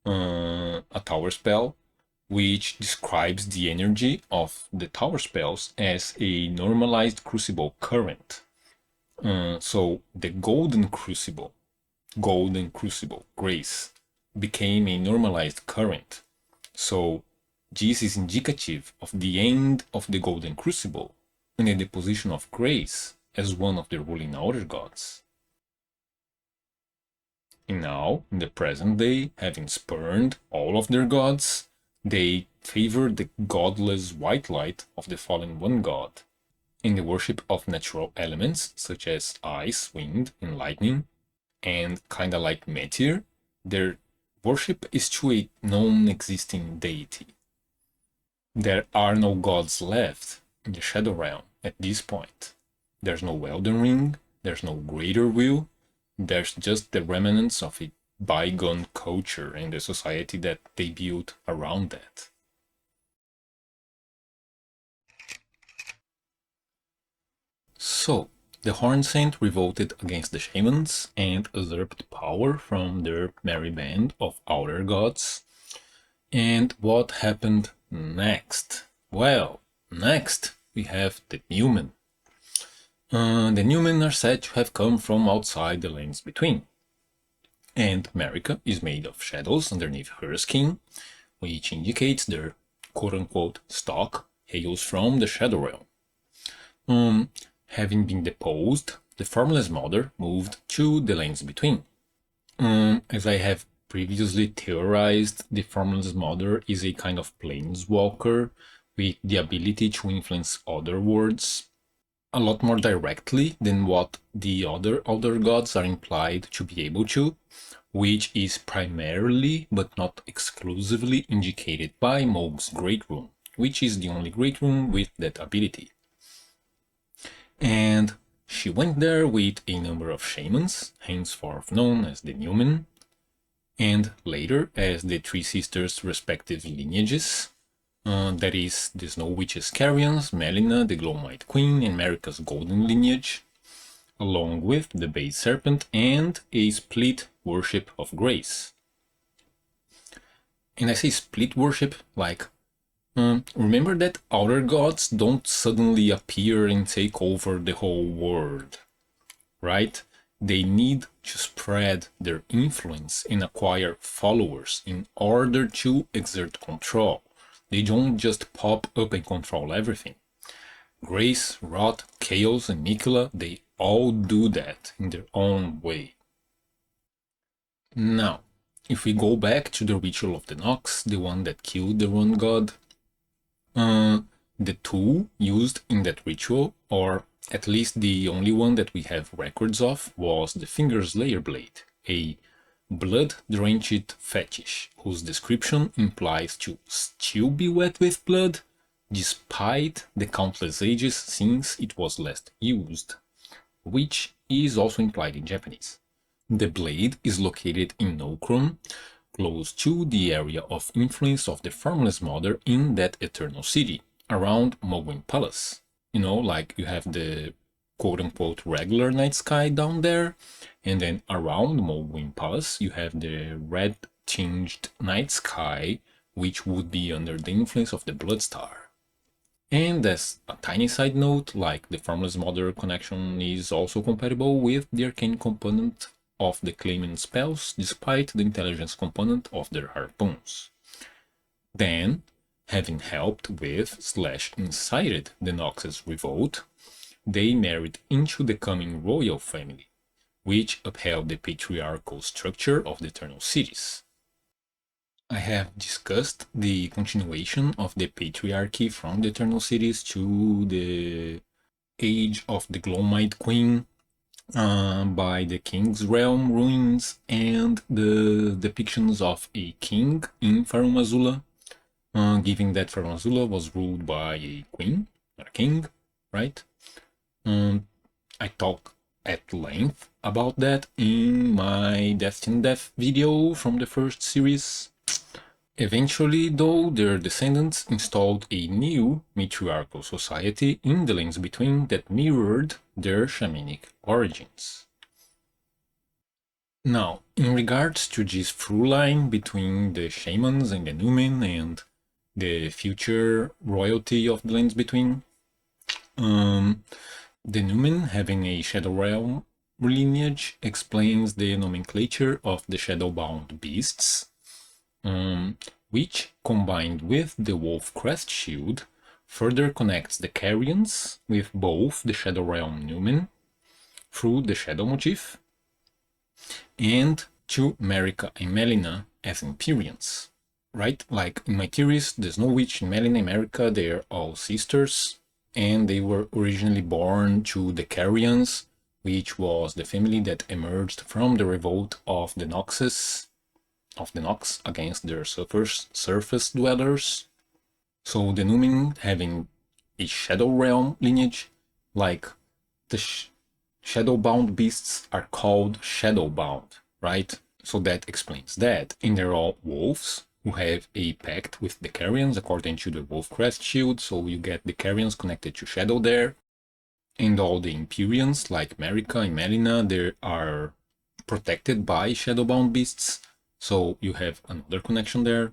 A tower spell, which describes the energy of the tower spells as a normalized crucible current. So the Golden Crucible, Grace, became a normalized current. So this is indicative of the end of the Golden Crucible and the deposition of Grace as one of the ruling outer gods. And now, in the present day, having spurned all of their gods, they favor the godless white light of the fallen one god. In the worship of natural elements such as ice, wind, and lightning, and kinda like Meteor, their worship is to a non-existing deity. There are no gods left in the Shadow Realm at this point. There's no Elden Ring, there's no Greater Will, there's just the remnants of a bygone culture and the society that they built around that. So, the Hornsent revolted against the shamans and usurped power from their merry band of outer gods. And what happened next? Well, next we have the Newmen. The Newmen are said to have come from outside the lands between. and Marika is made of shadows underneath her skin, which indicates their quote-unquote stock hails from the Shadow Realm. Having been deposed, the Formless Mother moved to the Lands Between. As I have previously theorized, the Formless Mother is a kind of planeswalker with the ability to influence other worlds a lot more directly than what the other Elder Gods are implied to be able to, which is primarily but not exclusively indicated by Mohg's Great Rune, which is the only Great Rune with that ability. And she went there with a number of shamans, henceforth known as the Numen, and later as the Three Sisters' respective lineages, that is, the Snow Witch's Carians, Melina, the Glowmite Queen, and Marika's Golden lineage, along with the Base Serpent and a split worship of Grace. And I say split worship like, remember that other gods don't suddenly appear and take over the whole world, right? They need to spread their influence and acquire followers in order to exert control. They don't just pop up and control everything. Grace, Rot, Chaos, and Miquella, they all do that in their own way. Now, if we go back to the ritual of the Nox, the one that killed the Rune God, the tool used in that ritual, or at least the only one that we have records of, was the Fingerslayer Blade, a blood-drenched fetish, whose description implies to still be wet with blood, despite the countless ages since it was last used, which is also implied in Japanese. The blade is located in Nokron, close to the area of influence of the Formless Mother in that Eternal City, around Mohgwyn Palace. You know, like you have the quote-unquote regular night sky down there, and then around Mohgwyn Palace you have the red-tinged night sky, which would be under the influence of the Bloodstar. And as a tiny side note, like the Formless Mother connection is also compatible with the arcane component of the claimant spells, despite the intelligence component of their harpoons. Then, having helped with / incited the Nox's revolt, they married into the coming royal family, which upheld the patriarchal structure of the Eternal Cities. I have discussed the continuation of the patriarchy from the Eternal Cities to the age of the Glowmite Queen by the King's Realm ruins and the depictions of a king in Farum Azula, given that Farum Azula was ruled by a queen, not a king, right? I talk at length about that in my Destined Death video from the first series. Eventually, though, their descendants installed a new matriarchal society in the Lands Between that mirrored their shamanic origins. Now, in regards to this through line between the shamans and the Numen and the future royalty of the Lands Between, the Numen having a Shadow Realm lineage explains the nomenclature of the Shadowbound beasts, which, combined with the Wolf Crest Shield, further connects the Carians with both the Shadow Realm Numen through the Shadow motif, and to Marika and Melina as Empyreans. Right? Like in my theories, the Snow Witch, Melina, and Marika, they are all sisters, and they were originally born to the Carians, which was the family that emerged from the revolt of the Nox against their surface dwellers. So the Numen having a Shadow Realm lineage, like the Shadowbound beasts are called Shadowbound, right? So that explains that. And they're all wolves who have a pact with the Carians according to the Wolf Crest Shield, so you get the Carians connected to Shadow there. And all the Empyreans, like Marika and Melina, they are protected by Shadowbound beasts, so you have another connection there.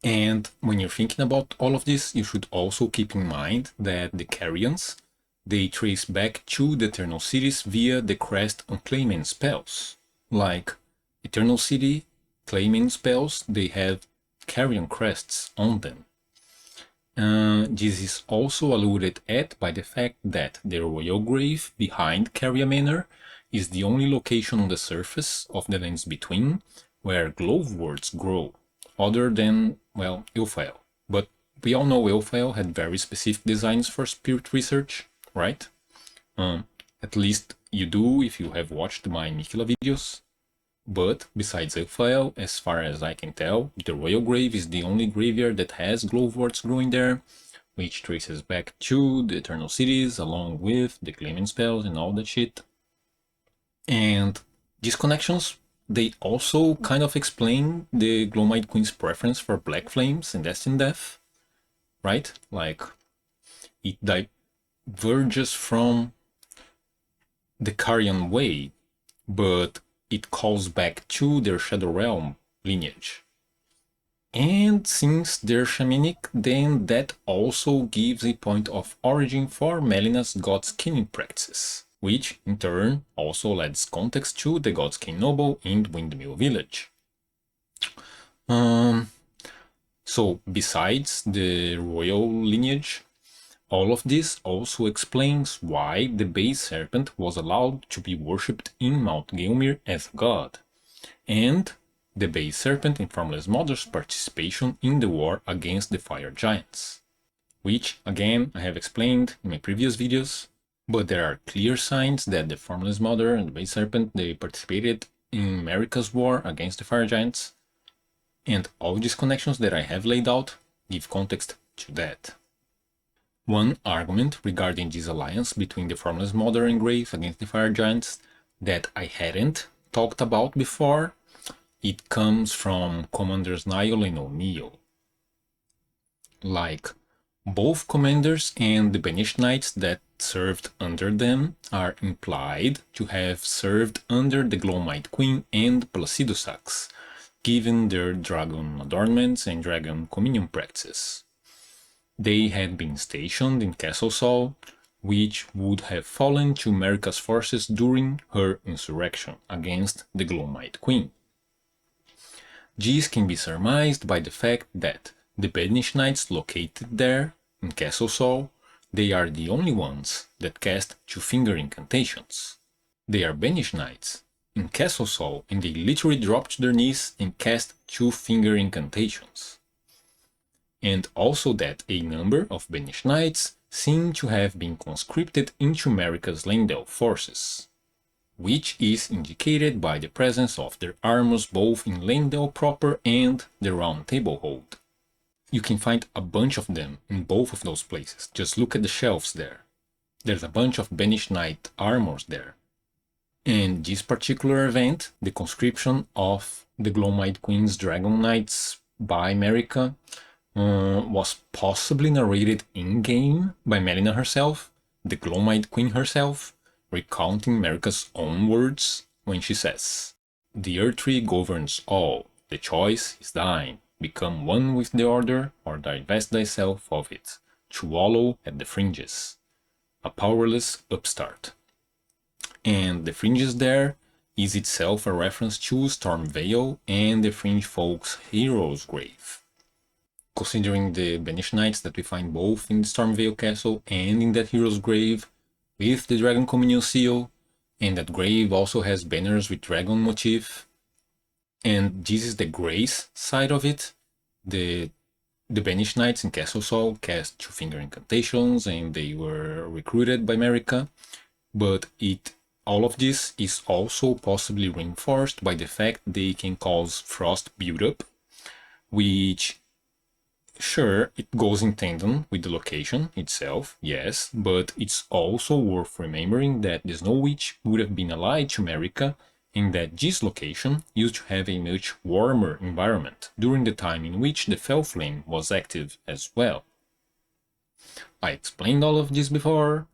And when you're thinking about all of this, you should also keep in mind that the Carians, they trace back to the Eternal Cities via the Crest Unclaiming spells, like Eternal City claiming spells, they have carrion crests on them. This is also alluded at by the fact that the royal grave behind Caria Manor is the only location on the surface of the lands between where gloveworts grow, other than, well, Ilfael. But we all know Ilfael had very specific designs for spirit research, right? At least you do if you have watched my Mikila videos. But besides Ilfael, as far as I can tell, the Royal Grave is the only graveyard that has gloveworts growing there, which traces back to the Eternal Cities along with the claiming spells and all that shit. And these connections, they also kind of explain the Glowmite Queen's preference for Black Flames and Destined Death, right? Like, it diverges from the Carian way, but it calls back to their Shadow Realm lineage. And since they're shamanic, then that also gives a point of origin for Melina's Godskin practices, which in turn also adds context to the Godskin Noble in Windmill Village. So besides the royal lineage, all of this also explains why the Base Serpent was allowed to be worshipped in Mount Gelmir as a god, and the Base Serpent in Formless Mother's participation in the war against the Fire Giants, which, again, I have explained in my previous videos, but there are clear signs that the Formless Mother and the Base Serpent, they participated in Marika's war against the Fire Giants, and all these connections that I have laid out give context to that. One argument regarding this alliance between the Formless Mother and Grave against the Fire Giants that I hadn't talked about before, it comes from Commanders Niall and O'Neill. Like, both commanders and the Banished Knights that served under them are implied to have served under the Glowmite Queen and Placido Sax, given their dragon adornments and dragon communion practices. They had been stationed in Castle Sol, which would have fallen to Marika's forces during her insurrection against the Glowmite Queen. This can be surmised by the fact that the Banished Knights located there, in Castle Sol, they are the only ones that cast two-finger incantations. They are Banished Knights in Castle Sol, and they literally drop to their knees and cast two-finger incantations. And also that a number of Banished Knights seem to have been conscripted into Marika's Leyndell forces, which is indicated by the presence of their armors both in Leyndell proper and the Round Table Hold. You can find a bunch of them in both of those places, just look at the shelves there. There's a bunch of Banished Knight armors there. And this particular event, the conscription of the Glowmite Queen's Dragon Knights by Marika, was possibly narrated in-game by Melina herself, the Glowmite Queen herself, recounting Marika's own words when she says, "The Earth Tree governs all, the choice is thine, become one with the order or divest thyself of it, to wallow at the fringes, a powerless upstart." And the fringes there is itself a reference to Stormveil and the Fringe Folk's hero's grave. Considering the Banished Knights that we find both in Stormveil Castle and in that hero's grave, with the Dragon Communion seal, and that grave also has banners with dragon motif, and this is the grace side of it. The Banished Knights in Castle Sol cast two-finger incantations and they were recruited by Marika, but all of this is also possibly reinforced by the fact they can cause frost buildup, which, sure, it goes in tandem with the location itself, yes, but it's also worth remembering that the Snow Witch would have been allied to Marika, and that this location used to have a much warmer environment during the time in which the Fell Flame was active as well. I explained all of this before.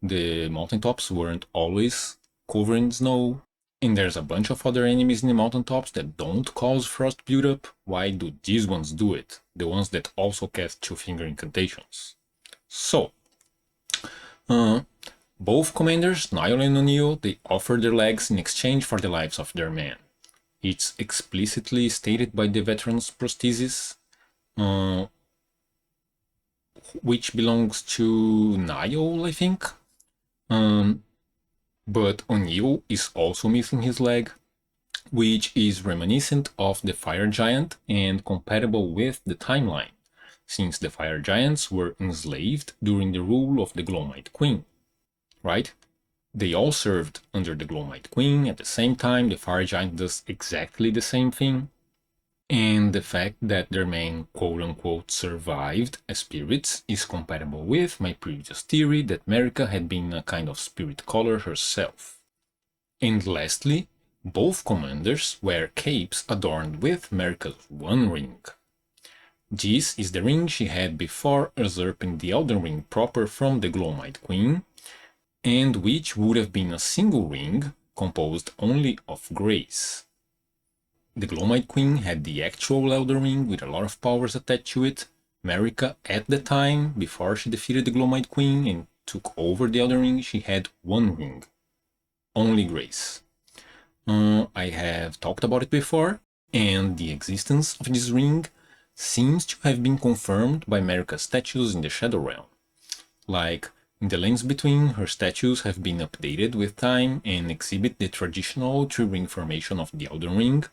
The mountaintops weren't always covered in snow, and there's a bunch of other enemies in the mountaintops that don't cause frost buildup. Why do these ones do it? The ones that also cast two-finger incantations. So, both commanders, Niall and O'Neill, they offered their legs in exchange for the lives of their men. It's explicitly stated by the Veteran's Prosthesis, which belongs to Niall, I think. But O'Neill is also missing his leg, which is reminiscent of the Fire Giant and compatible with the timeline, since the Fire Giants were enslaved during the rule of the Glowmite Queen, right? They all served under the Glowmite Queen at the same time. The Fire Giant does exactly the same thing. And the fact that their men quote-unquote survived as spirits is compatible with my previous theory that Marika had been a kind of spirit caller herself. And lastly, both commanders wear capes adorned with Marika's One Ring. This is the ring she had before usurping the Elden Ring proper from the Glowmite Queen, and which would have been a single ring composed only of grace. The Glowmite Queen had the actual Elden Ring with a lot of powers attached to it. Marika, at the time, before she defeated the Glowmite Queen and took over the Elden Ring, she had one ring. Only grace. I have talked about it before, and the existence of this ring seems to have been confirmed by Marika's statues in the Shadow Realm. Like, in the Lands Between, her statues have been updated with time and exhibit the traditional three-ring formation of the Elden Ring,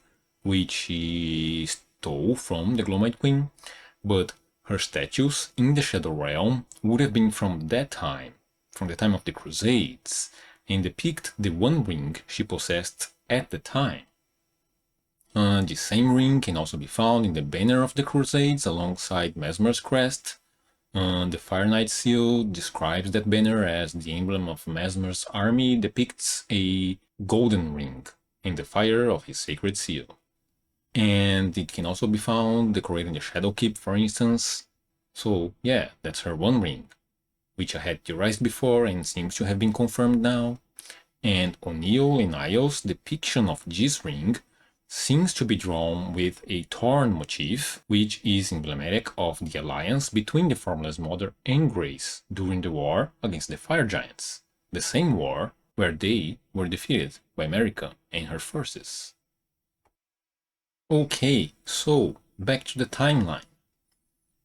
which she stole from the Glowmite Queen, but her statues in the Shadow Realm would have been from that time, from the time of the Crusades, and depict the one ring she possessed at the time. The same ring can also be found in the banner of the Crusades alongside Mesmer's crest. The Fire Knight seal describes that banner as the emblem of Mesmer's army depicts a golden ring in the fire of his sacred seal. And it can also be found decorating the Shadow Keep, for instance. So yeah, that's her one ring, which I had theorized before and seems to have been confirmed now. And O'Neill and Niall's depiction of this ring seems to be drawn with a thorn motif, which is emblematic of the alliance between the Formless Mother and Grace during the war against the Fire Giants, the same war where they were defeated by Marika and her forces. Okay, so back to the timeline.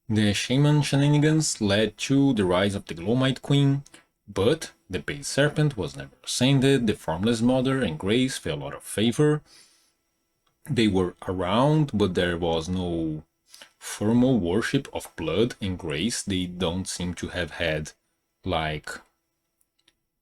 The Shaman shenanigans led to the rise of the Glowmite Queen, but the Base Serpent was never ascended, the Formless Mother and Grace fell out of favor. They were around, but there was no formal worship of blood and grace. They don't seem to have had, like,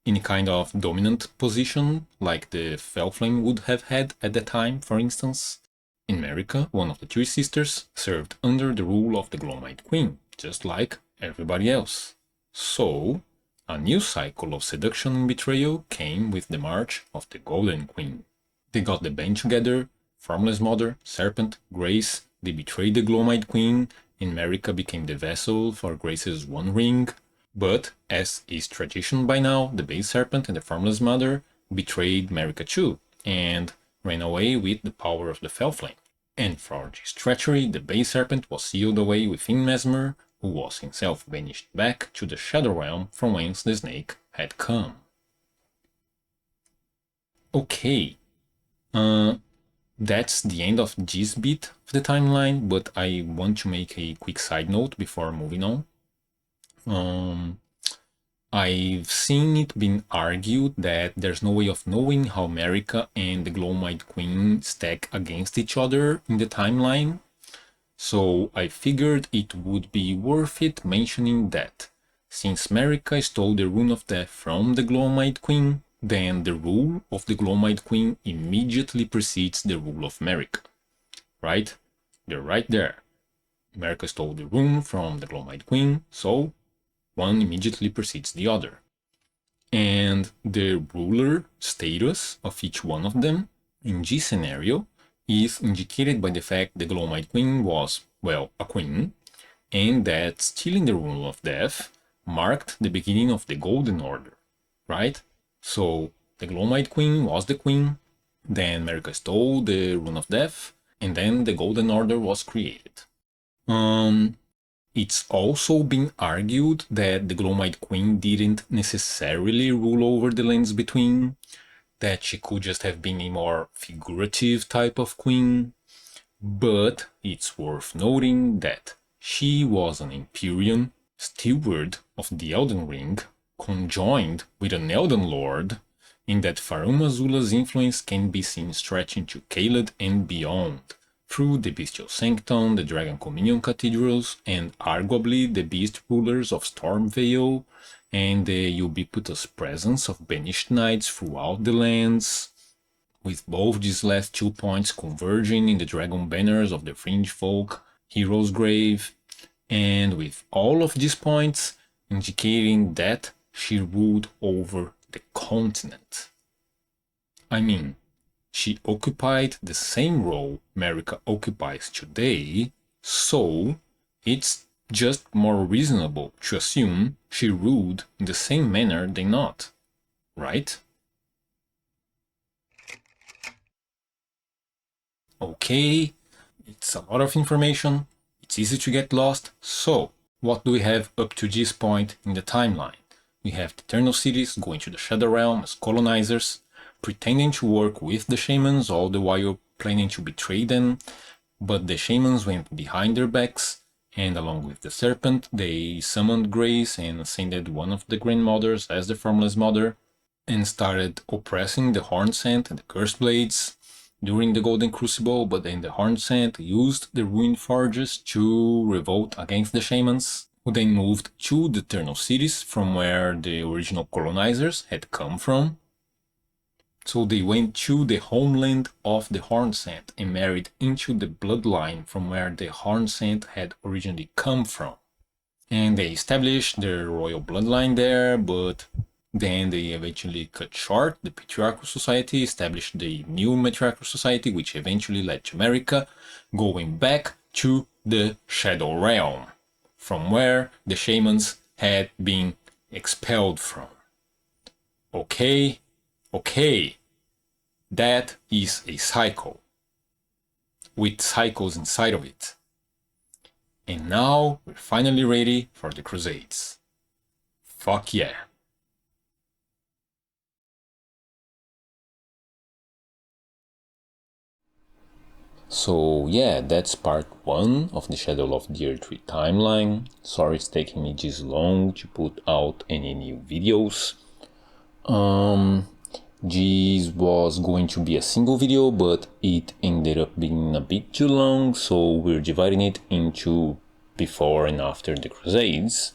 any kind of dominant position, like the Felflame would have had at the time, for instance. In Marika, one of the three sisters served under the rule of the Glowmite Queen, just like everybody else. So, a new cycle of seduction and betrayal came with the march of the Golden Queen. They got the band together, Formless Mother, Serpent, Grace, they betrayed the Glowmite Queen, and Marika became the vessel for Grace's One Ring. But, as is tradition by now, the Base Serpent and the Formless Mother betrayed Marika too, and ran away with the power of the Felflame. And for this treachery, the Base Serpent was sealed away within Mesmer, who was himself banished back to the Shadow Realm from whence the snake had come. Okay, that's the end of this bit of the timeline, but I want to make a quick side note before moving on. I've seen it been argued that there's no way of knowing how Marika and the Glowmite Queen stack against each other in the timeline, so I figured it would be worth it mentioning that, since Marika stole the Rune of Death from the Glowmite Queen, then the rule of the Glowmite Queen immediately precedes the rule of Marika, right? They're right there. Marika stole the rune from the Glowmite Queen, so one immediately precedes the other. And the ruler status of each one of them in this scenario is indicated by the fact the Glowmite Queen was, well, a queen, and that stealing the Rune of Death marked the beginning of the Golden Order, right? So the Glowmite Queen was the queen, then Marika stole the Rune of Death, and then the Golden Order was created. It's also been argued that the Glowmite Queen didn't necessarily rule over the Lands Between, that she could just have been a more figurative type of queen, but it's worth noting that she was an Empyrean, steward of the Elden Ring, conjoined with an Elden Lord, in that Farum Azula's influence can be seen stretching to Caelid and beyond, through the Bestial Sanctum, the Dragon Communion Cathedrals, and arguably the Beast Rulers of Stormveil, and the ubiquitous presence of banished knights throughout the lands, with both these last 2 points converging in the dragon banners of the Fringe Folk Hero's Grave, and with all of these points indicating that she ruled over the continent. I mean, she occupied the same role Marika occupies today, so it's just more reasonable to assume she ruled in the same manner they not, right? Okay, it's a lot of information, it's easy to get lost, so what do we have up to this point in the timeline? We have the Eternal Cities going to the Shadow Realm as colonizers, pretending to work with the shamans, all the while planning to betray them, but the shamans went behind their backs, and along with the serpent, they summoned Grace and ascended one of the grandmothers as the Formless Mother, and started oppressing the Hornsent and the Cursed Blades during the Golden Crucible, but then the Hornsent used the Ruined Forges to revolt against the shamans, who then moved to the Eternal Cities from where the original colonizers had come from. So they went to the homeland of the Hornsent and married into the bloodline from where the Hornsent had originally come from. And they established their royal bloodline there, but then they eventually cut short the Patriarchal Society, established the new Matriarchal Society, which eventually led to Marika, going back to the Shadow Realm, from where the shamans had been expelled from. Okay, that is a cycle, with cycles inside of it. And now we're finally ready for the Crusades. Fuck yeah. So yeah, that's part 1 of the Shadow of the Erdtree timeline. Sorry it's taking me this long to put out any new videos. This was going to be a single video, but it ended up being a bit too long, so we're dividing it into before and after the Crusades.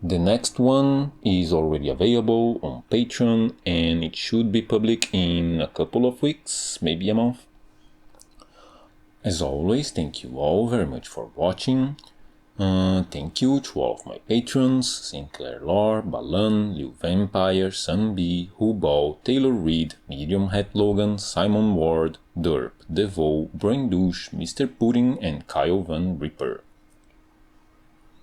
The next one is already available on Patreon, and it should be public in a couple of weeks, maybe a month. As always, thank you all very much for watching. Thank you to all of my patrons: Sinclair Lore, Balan, Liu Vampire, Sunbee, Hubal, Taylor Reed, Medium Hat Logan, Simon Ward, Derp, Devo, Brain Douche, Mr. Pudding, and Kyle Van Ripper.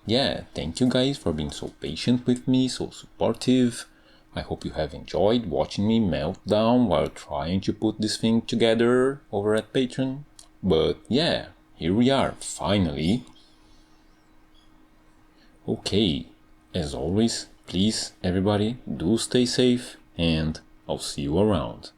Yeah, thank you guys for being so patient with me, so supportive. I hope you have enjoyed watching me melt down while trying to put this thing together over at Patreon. But yeah, here we are, finally. Okay, as always, please everybody do stay safe, and I'll see you around.